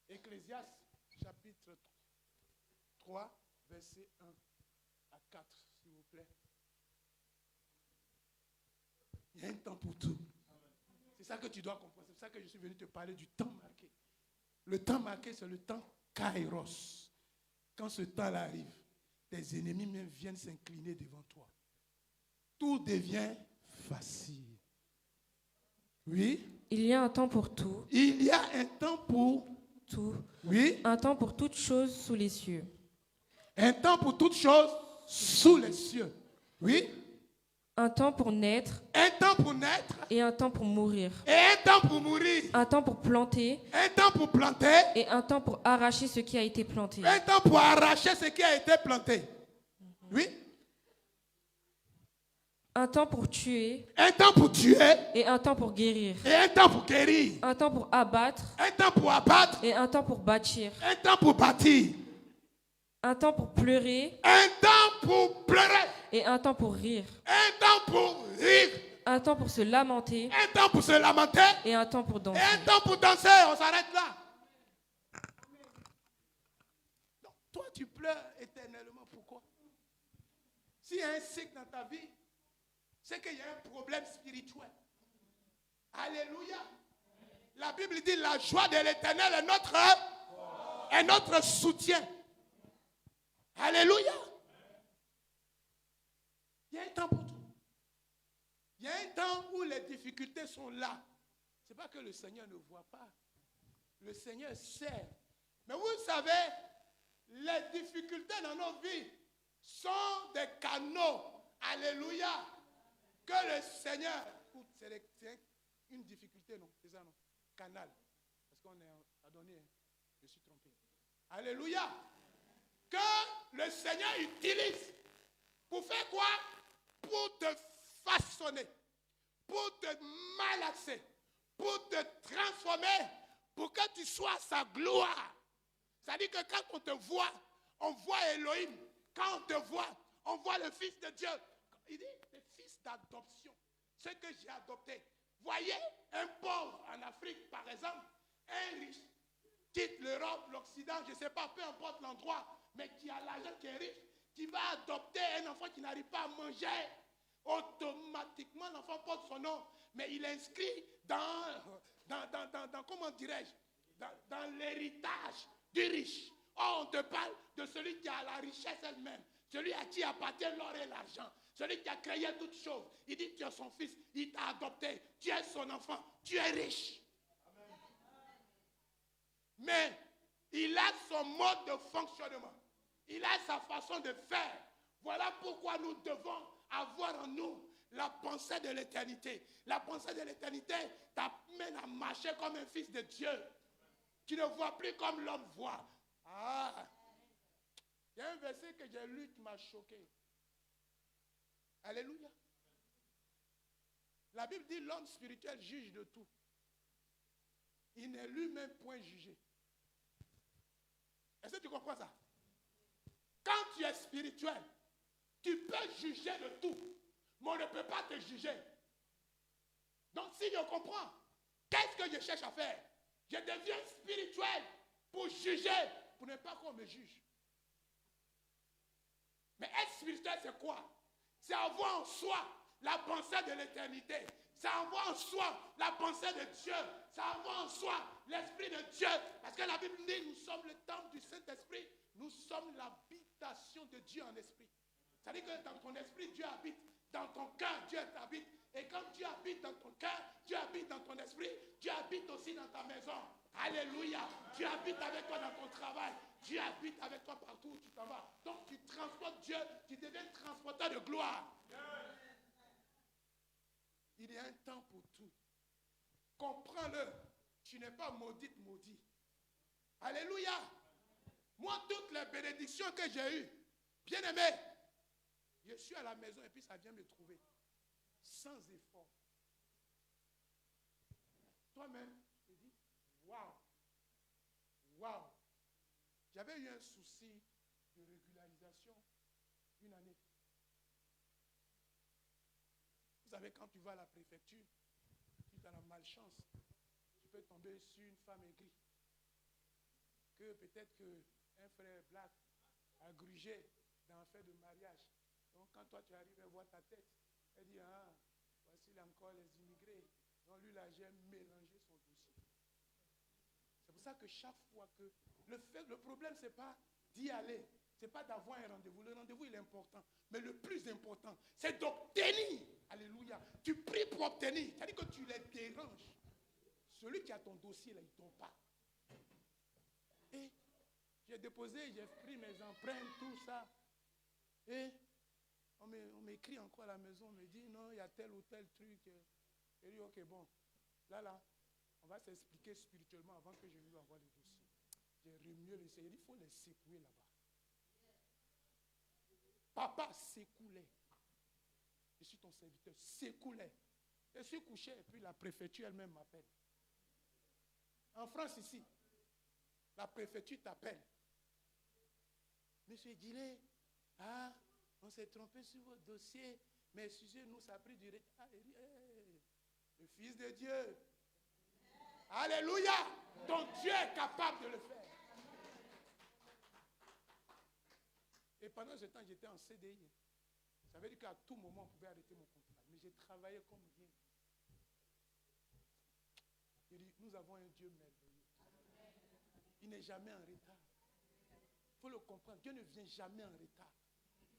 Ecclésiaste, chapitre 3, verset 1 à 4, s'il vous plaît. Il y a un temps pour tout. C'est ça que tu dois comprendre. C'est pour ça que je suis venu te parler du temps marqué. Le temps marqué, c'est le temps Kairos. Quand ce temps-là arrive, tes ennemis même viennent s'incliner devant toi. Tout devient facile. Oui? Il y a un temps pour tout. Il y a un temps pour Tout. Oui? Un temps pour toutes choses sous les cieux. Un temps pour toutes choses sous les cieux. Oui? Un temps pour naître Un temps pour naître et un temps pour mourir. et un temps pour mourir. Un temps pour planter Un temps pour planter. et un temps pour arracher ce qui a été planté. Un temps pour arracher ce qui a été planté. Oui? Un temps pour tuer Un temps pour tuer et un temps pour guérir. et un temps pour guérir. Un temps pour abattre Un temps pour abattre. et un temps pour bâtir. Un temps pour bâtir. Un temps pour pleurer Un temps pour pleurer. et un temps pour rire. Un temps pour rire. Un temps pour se lamenter Un temps pour se lamenter. et un temps pour Et danser. un temps pour danser. On s'arrête là. Donc, toi, tu pleures éternellement. Pourquoi? S'il y a un cycle dans ta vie, c'est qu'il y a un problème spirituel. Alléluia. La Bible dit la joie de l'Éternel est notre soutien. Alléluia. Il y a un temps pour tout. Il y a un temps où les difficultés sont là. Ce n'est pas que le Seigneur ne voit pas. Le Seigneur sait. Mais vous savez, les difficultés dans nos vies sont des canaux. Alléluia. Que le Seigneur, c'est une difficulté, non? C'est ça, non? Canal. Parce qu'on est adonné, je suis trompé. Alléluia. Que le Seigneur utilise pour faire quoi? Pour te façonner, pour te malaxer, pour te transformer, pour que tu sois sa gloire. C'est-à-dire que quand on te voit, on voit Elohim. Quand on te voit, on voit le Fils de Dieu. Il dit, le fils d'adoption, ce que j'ai adopté. Voyez, un pauvre en Afrique, par exemple, un riche, quitte l'Europe, l'Occident, je ne sais pas, peu importe l'endroit, mais qui a l'argent, qui est riche, qui va adopter un enfant qui n'arrive pas à manger. Automatiquement, l'enfant porte son nom, mais il est inscrit dans comment dirais-je, dans l'héritage du riche. Or, on te parle de celui qui a la richesse elle-même, celui à qui appartient l'or et l'argent, celui qui a créé toutes choses. Il dit, tu es son fils, il t'a adopté, tu es son enfant, tu es riche. Amen. Mais il a son mode de fonctionnement, il a sa façon de faire. Voilà pourquoi nous devons avoir en nous la pensée de l'éternité. La pensée de l'éternité t'amène à marcher comme un fils de Dieu. Tu ne vois plus comme l'homme voit. Ah, il y a un verset que j'ai lu qui m'a choqué. Alléluia. La Bible dit l'homme spirituel juge de tout. Il n'est lui-même point jugé. Est-ce que tu comprends ça? Quand tu es spirituel, tu peux juger de tout, mais on ne peut pas te juger. Donc si je comprends, qu'est-ce que je cherche à faire? Je deviens spirituel pour juger, pour ne pas qu'on me juge. Mais être spirituel, c'est quoi? C'est avoir en soi la pensée de l'éternité. C'est avoir en soi la pensée de Dieu. C'est avoir en soi l'Esprit de Dieu. Parce que la Bible dit, nous sommes le temple du Saint-Esprit. Nous sommes l'habitation de Dieu en esprit. C'est-à-dire que dans ton esprit, Dieu habite. Dans ton cœur, Dieu habite. Et quand Dieu habite dans ton cœur, Dieu habite dans ton esprit, Dieu habite aussi dans ta maison. Alléluia. Dieu habite avec toi dans ton travail. Dieu habite avec toi partout où tu t'en vas. Donc tu transportes Dieu, tu deviens transporteur de gloire. Il y a un temps pour tout. Comprends-le. Tu n'es pas maudite, maudit. Alléluia. Moi, toutes les bénédictions que j'ai eues, bien aimé, je suis à la maison et puis ça vient me trouver. Sans effort. Toi-même, tu dis, waouh. Waouh. J'avais eu un souci de régularisation une année. Vous savez, quand tu vas à la préfecture, tu as la malchance, tu peux tomber sur une femme aigrie. Que peut-être qu'un frère black a grugé dans un fait de mariage. Donc quand toi tu arrives à voir ta tête, elle dit, ah, voici encore les immigrés. Donc lui là, j'ai mélangé son dossier. C'est pour ça que chaque fois que le problème, ce n'est pas d'y aller, ce n'est pas d'avoir un rendez-vous. Le rendez-vous, il est important. Mais le plus important, c'est d'obtenir. Alléluia. Tu pries pour obtenir. C'est-à-dire que tu les déranges. Celui qui a ton dossier, là, il ne tombe pas. Et j'ai déposé, j'ai pris mes empreintes, tout ça. Et on m'écrit encore à la maison, on me dit, non, il y a tel ou tel truc. J'ai dit, ok, bon. Là, on va s'expliquer spirituellement avant que je lui envoie les dossiers. J'ai remué le Seigneur. Il faut les secouer là-bas. Papa, secoue-les. Je suis ton serviteur. Secoue-les. Je suis couché et puis la préfecture elle-même m'appelle. En France ici, la préfecture t'appelle. Monsieur Dillet, on s'est trompé sur votre dossier, mais excusez-nous, ça a pris du retard. Le Fils de Dieu. Alléluia. Donc Dieu est capable de le faire. Et pendant ce temps, j'étais en CDI. Ça veut dire qu'à tout moment, on pouvait arrêter mon contrat. Mais j'ai travaillé comme rien. Il dit, nous avons un Dieu merveilleux. Il n'est jamais en retard. Il faut le comprendre. Dieu ne vient jamais en retard.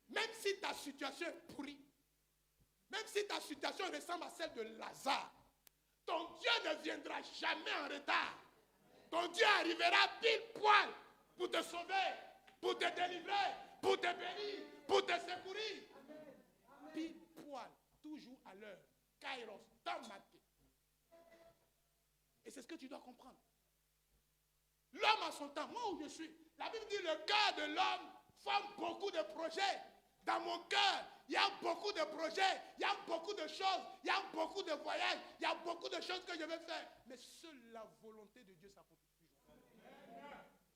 Même si ta situation est pourrie, même si ta situation ressemble à celle de Lazare, ton Dieu ne viendra jamais en retard. Ton Dieu arrivera pile poil pour te sauver, pour te délivrer, pour te bénir, pour te secourir. Pile poil, toujours à l'heure. Kairos, temps marqué. Et c'est ce que tu dois comprendre. L'homme a son temps. Moi où je suis, la Bible dit le cœur de l'homme forme beaucoup de projets. Dans mon cœur, il y a beaucoup de projets, il y a beaucoup de choses, il y a beaucoup de voyages, il y a beaucoup de choses que je vais faire. Mais seule la volonté de Dieu s'accomplit toujours.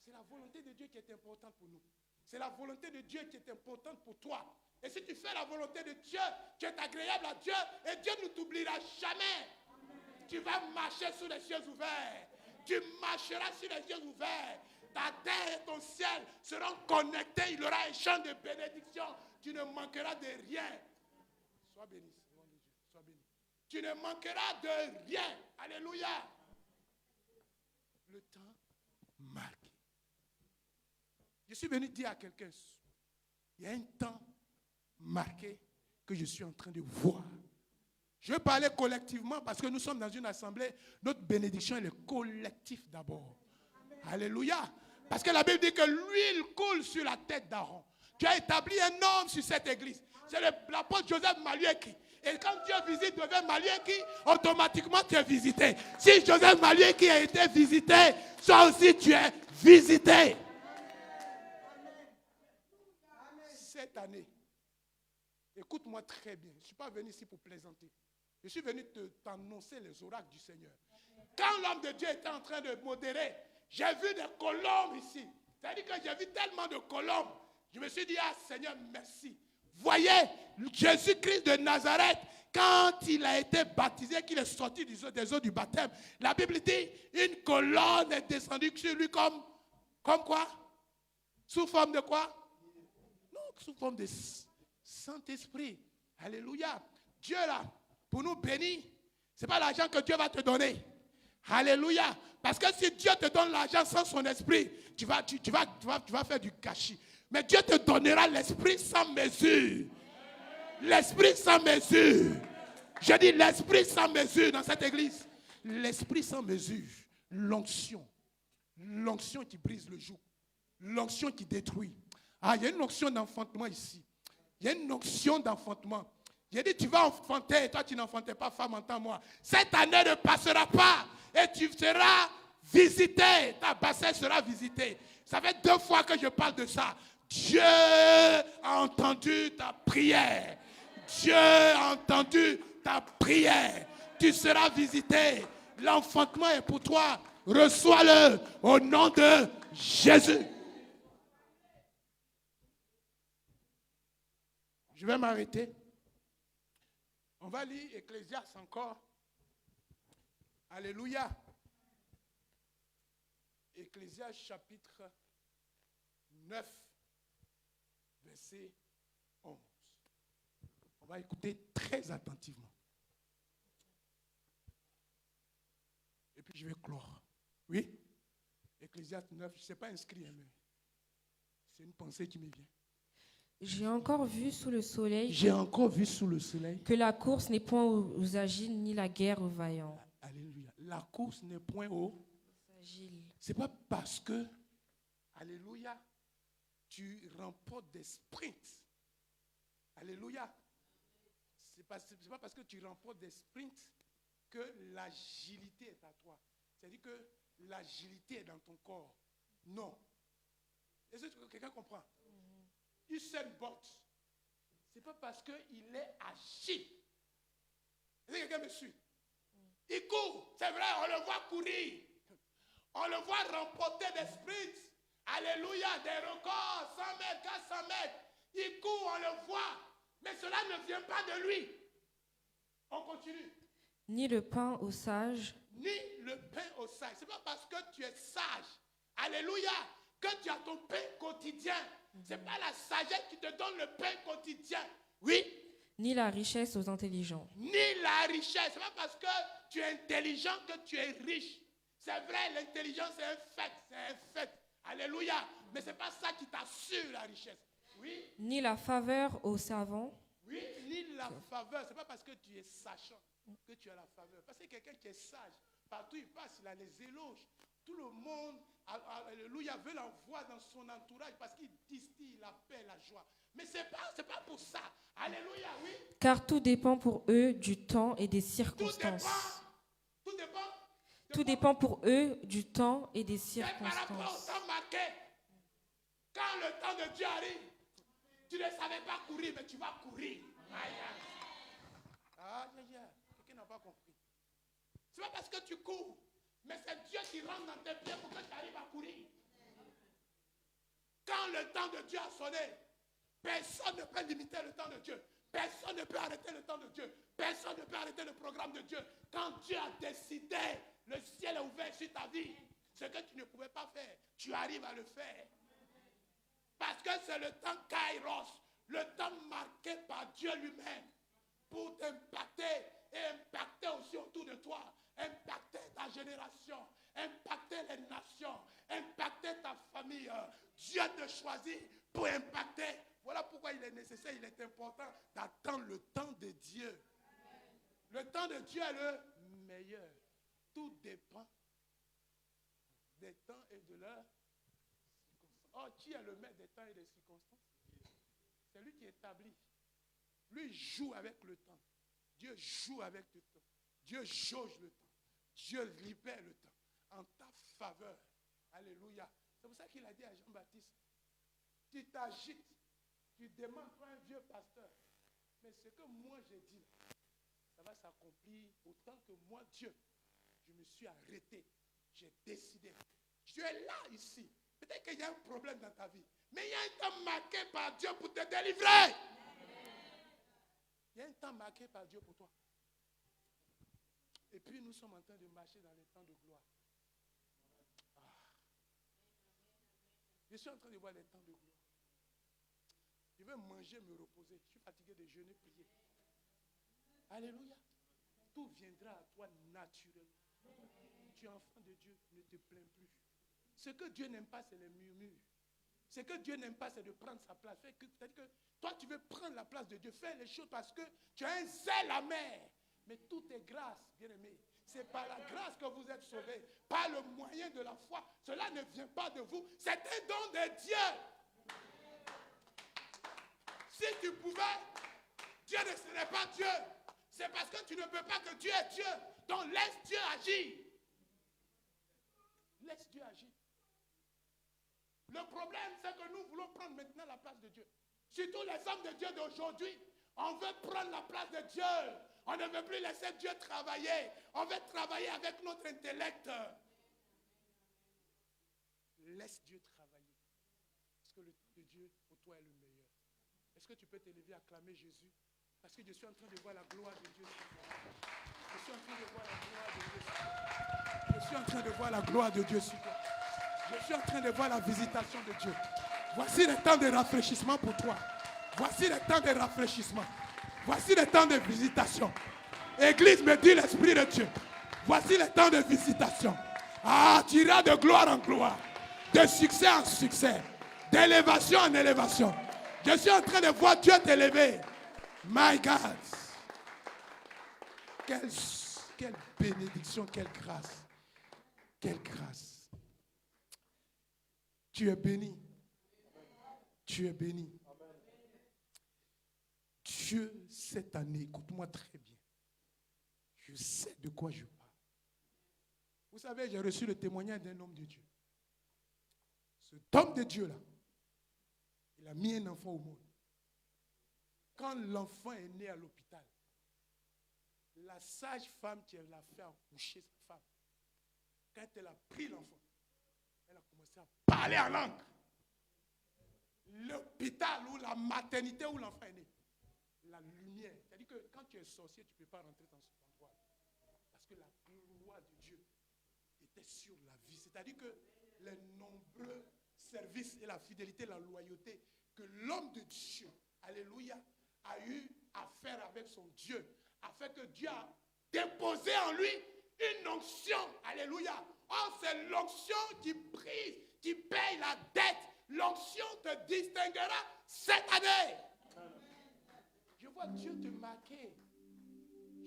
C'est la volonté de Dieu qui est importante pour nous. C'est la volonté de Dieu qui est importante pour toi. Et si tu fais la volonté de Dieu, tu es agréable à Dieu et Dieu ne t'oubliera jamais. Tu vas marcher sous les cieux ouverts. Tu marcheras sur les cieux ouverts. Ta terre et ton ciel seront connectés. Il y aura un champ de bénédiction. Tu ne manqueras de rien. Sois béni, nom de Dieu. Sois béni. Tu ne manqueras de rien. Alléluia. Le temps marqué. Je suis venu dire à quelqu'un, il y a un temps marqué que je suis en train de voir. Je vais parler collectivement parce que nous sommes dans une assemblée. Notre bénédiction, elle est collective d'abord. Alléluia. Parce que la Bible dit que l'huile coule sur la tête d'Aaron. Tu as établi un homme sur cette église. C'est l'apôtre Joseph Malueki. Et quand Dieu visite Joseph Malueki, automatiquement tu es visité. Si Joseph Malueki a été visité, toi aussi tu es visité. Cette année, écoute-moi très bien. Je ne suis pas venu ici pour plaisanter. Je suis venu t'annoncer les oracles du Seigneur. Quand l'homme de Dieu était en train de modérer, j'ai vu des colombes ici. C'est-à-dire que j'ai vu tellement de colombes. Je me suis dit, ah Seigneur, merci. Voyez, Jésus-Christ de Nazareth, quand il a été baptisé, qu'il est sorti des eaux du baptême, la Bible dit, une colonne est descendue sur lui comme quoi? Sous forme de quoi? Non, sous forme de Saint-Esprit. Alléluia. Dieu là, pour nous bénir, ce n'est pas l'argent que Dieu va te donner. Alléluia. Parce que si Dieu te donne l'argent sans son esprit, tu vas faire du gâchis. Mais Dieu te donnera l'esprit sans mesure. L'esprit sans mesure. Je dis l'esprit sans mesure dans cette église. L'esprit sans mesure. L'onction. L'onction qui brise le joug. L'onction qui détruit. Ah, il y a une onction d'enfantement ici. Il y a une onction d'enfantement. J'ai dit, tu vas enfanter et toi tu n'enfantais pas, femme, entends-moi. Cette année ne passera pas et tu seras visité. Ta bassesse sera visitée. Ça fait 2 fois que je parle de ça. Dieu a entendu ta prière. Dieu a entendu ta prière. Tu seras visité. L'enfantement est pour toi. Reçois-le au nom de Jésus. Je vais m'arrêter. On va lire Ecclésiaste encore. Alléluia. Ecclésiaste chapitre 9, verset 11. On va écouter très attentivement. Et puis je vais clore. Oui? Ecclésiaste 9, je ne sais pas inscrit, mais c'est une pensée qui me vient. J'ai encore vu sous le soleil Que la course n'est point aux agiles ni la guerre aux vaillants. Alléluia. La course n'est point aux Agiles. C'est pas parce que, alléluia, tu remportes des sprints. Alléluia. C'est pas parce que tu remportes des sprints que l'agilité est à toi. C'est-à-dire que l'agilité est dans ton corps. Non. Est-ce que quelqu'un comprend? Usain Bolt, c'est pas parce qu'il est agile. Est-ce que quelqu'un me suit? Il court, c'est vrai, on le voit courir. On le voit remporter des sprints. Alléluia, des records, 100 mètres, 400 mètres. Il court, on le voit. Mais cela ne vient pas de lui. On continue. Ni le pain aux sages. Ni le pain aux sages. C'est pas parce que tu es sage. Alléluia. Que tu as ton pain quotidien. Ce n'est pas la sagesse qui te donne le pain quotidien. Oui. Ni la richesse aux intelligents. Ni la richesse. Ce n'est pas parce que tu es intelligent que tu es riche. C'est vrai, l'intelligence c'est un fait. C'est un fait. Alléluia. Mais ce n'est pas ça qui t'assure la richesse. Oui. Ni la faveur aux savants. Oui, ni la faveur. Ce n'est pas parce que tu es sachant que tu as la faveur. Parce que quelqu'un qui est sage, partout il passe, il a les éloges. Tout le monde, alléluia, veut l'envoyer dans son entourage parce qu'il distille la paix, la joie. Mais ce n'est pas pour ça. Alléluia, oui. Car tout dépend pour eux du temps et des circonstances. Tout dépend pour eux du temps et des circonstances. C'est par rapport au temps marqué. Quand le temps de Dieu arrive, tu ne savais pas courir, mais tu vas courir. Quelqu'un n'a pas compris. Ce n'est pas parce que tu cours, mais c'est Dieu qui rentre dans tes pieds pour que tu arrives à courir. Quand le temps de Dieu a sonné, personne ne peut limiter le temps de Dieu. Personne ne peut arrêter le temps de Dieu. Personne ne peut arrêter le programme de Dieu. Quand Dieu a décidé, le ciel est ouvert sur ta vie. Ce que tu ne pouvais pas faire, tu arrives à le faire. Parce que c'est le temps Kairos, le temps marqué par Dieu lui-même pour t'impacter et impacter aussi autour de toi. Impacter ta génération, impacter les nations, impacter ta famille. Dieu te choisit pour impacter. Voilà pourquoi il est nécessaire, il est important d'attendre le temps de Dieu. Le temps de Dieu est le meilleur. Tout dépend des temps et de leurs circonstances. Oh, qui est le maître des temps et des circonstances? C'est lui qui établit. Lui joue avec le temps. Dieu joue avec le temps. Dieu jauge le temps. Dieu libère le temps en ta faveur. Alléluia. C'est pour ça qu'il a dit à Jean-Baptiste, tu t'agites, tu demandes toi un vieux pasteur. Mais ce que moi j'ai dit, ça va s'accomplir autant que moi, Dieu, je me suis arrêté. J'ai décidé. Tu es là, ici. Peut-être qu'il y a un problème dans ta vie. Mais il y a un temps marqué par Dieu pour te délivrer. Il y a un temps marqué par Dieu pour toi. Et puis nous sommes en train de marcher dans les temps de gloire. Je suis en train de voir les temps de gloire. Je veux manger, me reposer. Je suis fatigué de jeûner, prier. Alléluia. Tout viendra à toi naturellement. Tu es enfant de Dieu, ne te plains plus. Ce que Dieu n'aime pas, c'est les murmures. Ce que Dieu n'aime pas, c'est de prendre sa place. C'est-à-dire que toi, tu veux prendre la place de Dieu. Fais les choses parce que tu as un zèle amer. Mais tout est grâce, bien-aimé. C'est par la grâce que vous êtes sauvés. Par le moyen de la foi. Cela ne vient pas de vous. C'est un don de Dieu. Si tu pouvais, Dieu ne serait pas Dieu. C'est parce que tu ne peux pas que Dieu est Dieu. Donc laisse Dieu agir. Laisse Dieu agir. Le problème, c'est que nous voulons prendre maintenant la place de Dieu. Surtout les hommes de Dieu d'aujourd'hui. On veut prendre la place de Dieu. On ne veut plus laisser Dieu travailler. On veut travailler avec notre intellect. Laisse Dieu travailler. Parce que le temps de Dieu pour toi est le meilleur. Est-ce que tu peux t'élever à acclamer Jésus? Parce que je suis en train de voir la gloire de Dieu. Je suis en train de voir la gloire de Dieu. Je suis en train de voir la gloire de Dieu sur toi. Je suis en train de voir la visitation de Dieu. Voici le temps de rafraîchissement pour toi. Voici le temps de rafraîchissement. Voici le temps de visitation. Église, me dit l'Esprit de Dieu. Voici le temps de visitation. Ah, tu iras de gloire en gloire. De succès en succès. D'élévation en élévation. Je suis en train de voir Dieu t'élever. My God. Quelle bénédiction, quelle grâce. Quelle grâce. Tu es béni. Tu es béni. Dieu, cette année, écoute-moi très bien. Je sais de quoi je parle. Vous savez, j'ai reçu le témoignage d'un homme de Dieu. Cet homme de Dieu-là, il a mis un enfant au monde. Quand l'enfant est né à l'hôpital, la sage-femme qui l'a fait accoucher sa femme, quand elle a pris l'enfant, elle a commencé à parler en langue. L'hôpital ou la maternité où l'enfant est né, la lumière. C'est-à-dire que quand tu es sorcier, tu ne peux pas rentrer dans cet endroit. Parce que la gloire de Dieu était sur la vie. C'est-à-dire que les nombreux services et la fidélité, la loyauté que l'homme de Dieu, alléluia, a eu à faire avec son Dieu, a fait que Dieu a déposé en lui une onction. Alléluia. Oh, c'est l'onction qui brise, qui paye la dette. L'onction te distinguera cette année. Je vois Dieu te marquer.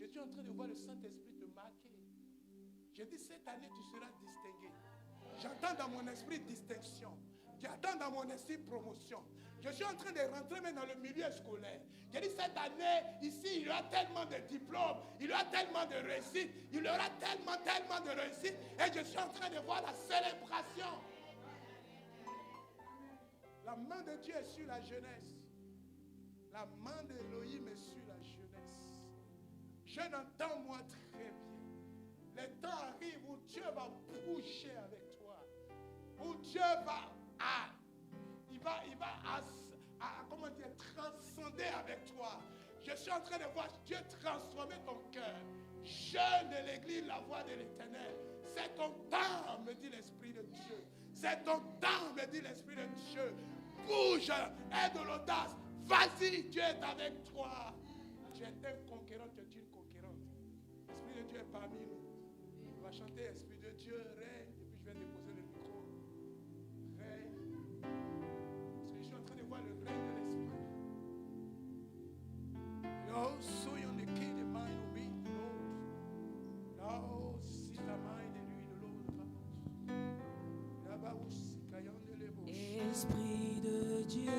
Je suis en train de voir le Saint-Esprit te marquer. Je dis, cette année, tu seras distingué. J'entends dans mon esprit distinction. J'entends dans mon esprit promotion. Je suis en train de rentrer même dans le milieu scolaire. Je dis, cette année, ici, il y aura tellement de diplômes, il y aura tellement de réussite, il y aura tellement de réussite. Et je suis en train de voir la célébration. La main de Dieu est sur la jeunesse. La main d'Élohim est sur la jeunesse. Je n'entends moi très bien. Le temps arrive où Dieu va bouger avec toi. Où Dieu va comment dire, transcender avec toi. Je suis en train de voir Dieu transformer ton cœur. Jeune de l'église, la voix de l'Éternel. C'est ton temps, me dit l'Esprit de Dieu. C'est ton temps, me dit l'Esprit de Dieu. Bouge, aie de l'audace. Vas-y, Dieu est avec toi. Tu es un conquérant, tu es une conquérante. L'Esprit de Dieu est parmi nous. On va chanter Esprit de Dieu, règne. Et puis je vais déposer le micro. Règne. Parce que je suis en train de voir le règne de l'Esprit. Oh, soy on the king, the mind will be the Lord. Oh, si ta main est lui, de l'autre. Là-bas où si caillon de l'ébauche. Esprit de Dieu,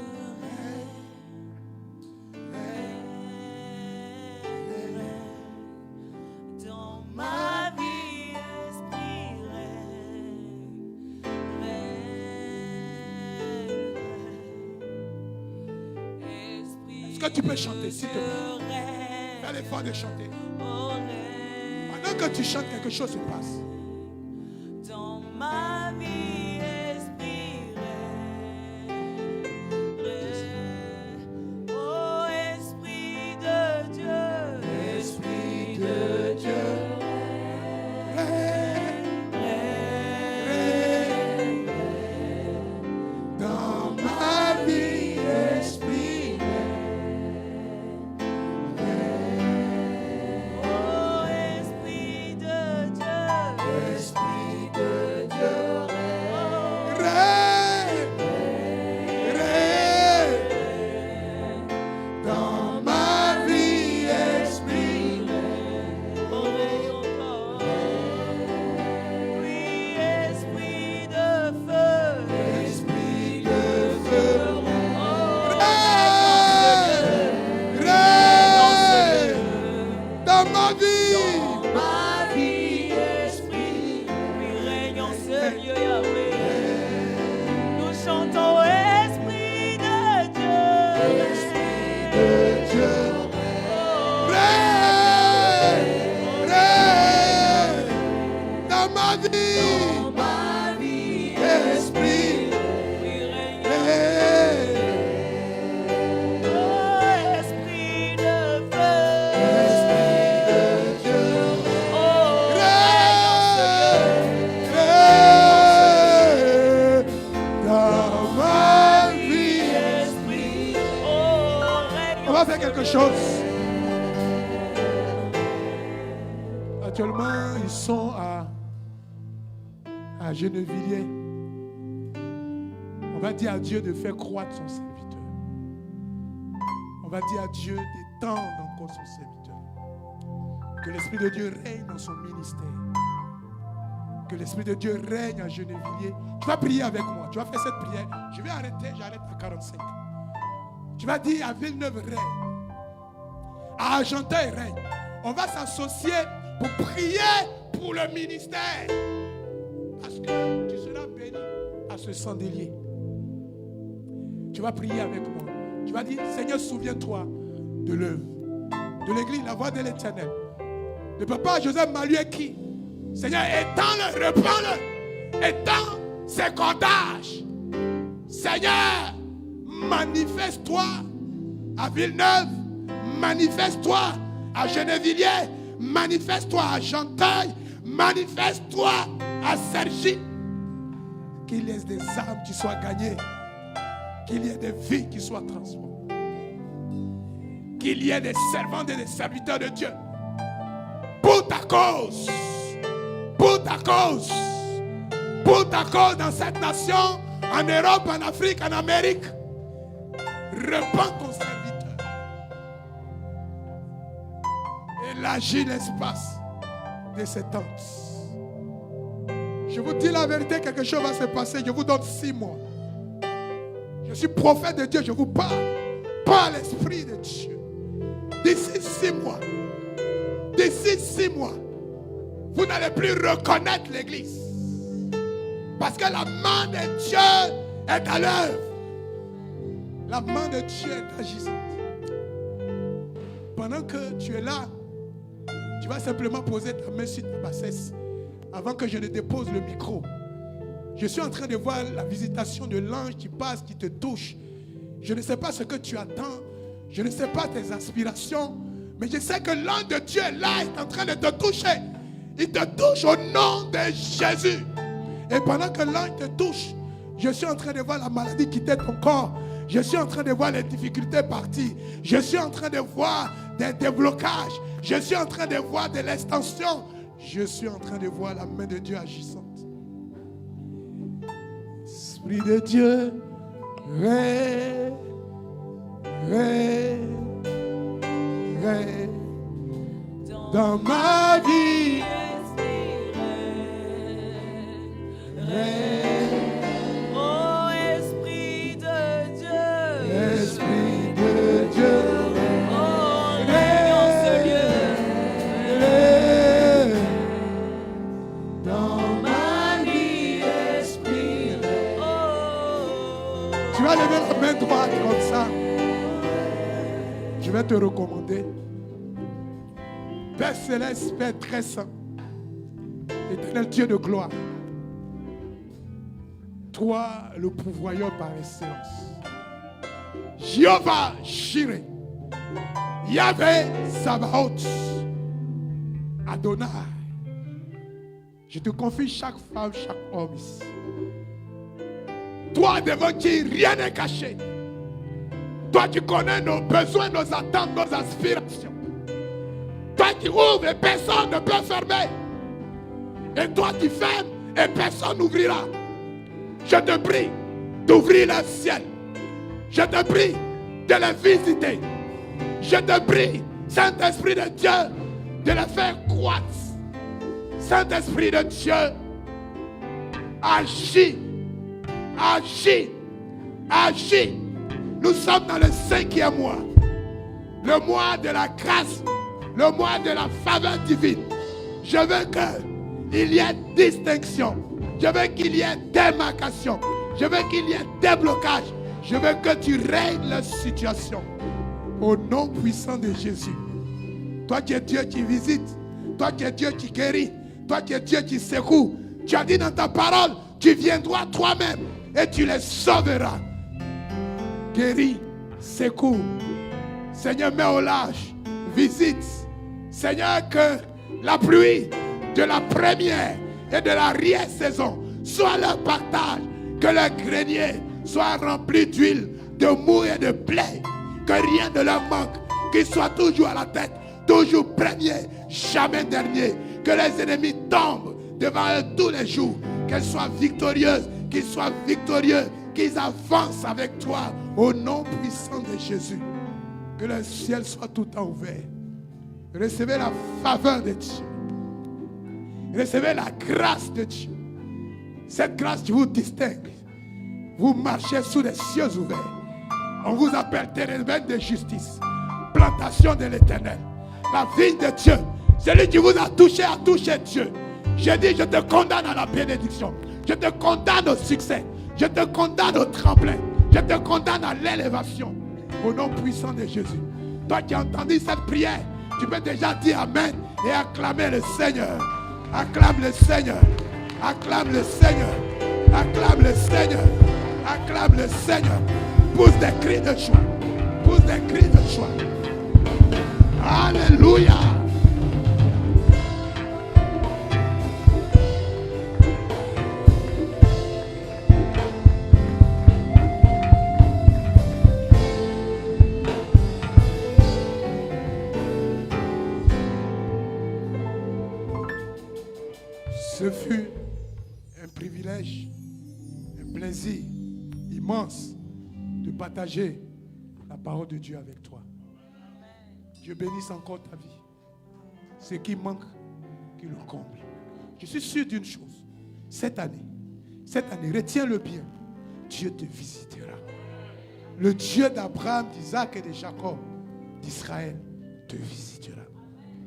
dans ma vie, esprit Est-ce que tu peux chanter, s'il te plaît? Fais l'effort de chanter. Pendant que tu chantes, quelque chose se passe. dans ma vie, esprit oh, esprit de Dieu, Esprit de Dieu. Dans ma vie, esprit. oh, esprit de Dieu. quelque chose. Actuellement, ils sont à Gennevilliers. On va dire à Dieu de faire croître son serviteur. On va dire à Dieu d'étendre encore son serviteur. Que l'Esprit de Dieu règne dans son ministère. Que l'Esprit de Dieu règne à Gennevilliers. Tu vas prier avec moi. Tu vas faire cette prière. Je vais arrêter, j'arrête à 45. Tu vas dire à Villeneuve règne. À Argenteuil règne. On va s'associer pour prier pour le ministère. Parce que tu seras béni à ce chandelier. Tu vas prier avec moi. Tu vas dire, Seigneur, souviens-toi de l'œuvre, de l'église, la voix de l'Éternel. De papa Joseph Malueki. Seigneur, étends-le, reprends-le. Étends ses cordages. Seigneur, manifeste-toi à Villeneuve. Manifeste-toi à Gennevilliers. Manifeste-toi à Argenteuil. Manifeste-toi à Cergy. Qu'il y ait des âmes qui soient gagnées. Qu'il y ait des vies qui soient transformées. Qu'il y ait des servantes et des serviteurs de Dieu. Pour ta cause. Pour ta cause. Pour ta cause dans cette nation, en Europe, en Afrique, en Amérique. Repends ton serviteur. Élargis l'espace de ces tentes. Je vous dis la vérité, quelque chose va se passer. Je vous donne 6 mois. Je suis prophète de Dieu, je vous parle par l'Esprit de Dieu. D'ici 6 mois, d'ici 6 mois, vous n'allez plus reconnaître l'église. Parce que la main de Dieu est à l'œuvre. La main de Dieu est agissante. Pendant que tu es là, tu vas simplement poser ta main sur ta bassesse avant que je ne dépose le micro. Je suis en train de voir la visitation de l'ange qui passe, qui te touche. Je ne sais pas ce que tu attends. Je ne sais pas tes aspirations. Mais je sais que l'ange de Dieu est là, il est en train de te toucher. Il te touche au nom de Jésus. Et pendant que l'ange te touche, je suis en train de voir la maladie quitter ton corps. Je suis en train de voir les difficultés partir. Je suis en train de voir des déblocages. Je suis en train de voir de l'extension. Je suis en train de voir la main de Dieu agissante. Esprit de Dieu, règne, dans ma vie. Oh, Esprit de Dieu. Esprit de Dieu. Oh, règne en ce lieu. Dans ma vie, Esprit. Oh. Tu vas lever la main droite comme ça. Je vais te recommander. Père céleste, Père très saint, éternel Dieu de gloire, toi le pourvoyeur par excellence, Jéhovah Jireh, Yahvé Sabaoth, Adonai, je te confie chaque femme, chaque homme ici. Toi devant qui rien n'est caché. Toi qui connais nos besoins, nos attentes, nos aspirations. Toi qui ouvres et personne ne peut fermer. Et toi qui fermes et personne n'ouvrira. Je te prie d'ouvrir le ciel. Je te prie de les visiter. Je te prie, Saint-Esprit de Dieu, de les faire croître. Saint-Esprit de Dieu, agis, agis, agis. Nous sommes dans le 5e mois. Le mois de la grâce. Le mois de la faveur divine. Je veux qu'il y ait distinction. Je veux qu'il y ait démarcation. Je veux qu'il y ait déblocage. Je veux que tu règles la situation. Au nom puissant de Jésus. Toi qui es Dieu qui visite. Toi qui es Dieu qui guérit. Toi qui es Dieu qui secoue. Tu as dit dans ta parole, tu viendras toi-même et tu les sauveras. Guéris, secoue. Seigneur, mets au large. Visite. Seigneur, que la pluie de la première et de l'arrière-saison soit leur partage. Que leur grenier soit rempli d'huile, de mou et de blé. Que rien ne leur manque. qu'il soit toujours à la tête, toujours premier, jamais dernier. Que les ennemis tombent devant eux tous les jours. Qu'elles soient victorieuses, qu'ils soient victorieux, qu'ils avancent avec toi au nom puissant de Jésus. Que le ciel soit tout le temps ouvert. Recevez la faveur de Dieu. Recevez la grâce de Dieu. Cette grâce qui vous distingue. Vous marchez sous les cieux ouverts. On vous appelle térébenth de justice. Plantation de l'Éternel. La vigne de Dieu. Celui qui vous a touché Dieu. Je dis, je te condamne à la bénédiction. Je te condamne au succès. Je te condamne au tremplin. Je te condamne à l'élévation. Au nom puissant de Jésus. Toi qui as entendu cette prière, tu peux déjà dire Amen et acclamer le Seigneur. Acclame le Seigneur. Acclame le Seigneur. Acclame le Seigneur. Acclame le Seigneur. Pousse des cris de joie. Pousse des cris de joie. Alléluia. Ce fut un privilège, un plaisir immense de partager la parole de Dieu avec toi. Dieu bénisse encore ta vie. Ce qui manque, qu'il le comble. Je suis sûr d'une chose. Cette année, retiens-le bien. Dieu te visitera. Le Dieu d'Abraham, d'Isaac et de Jacob, d'Israël, te visitera.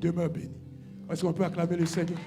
Demeure béni. Est-ce qu'on peut acclamer le Seigneur?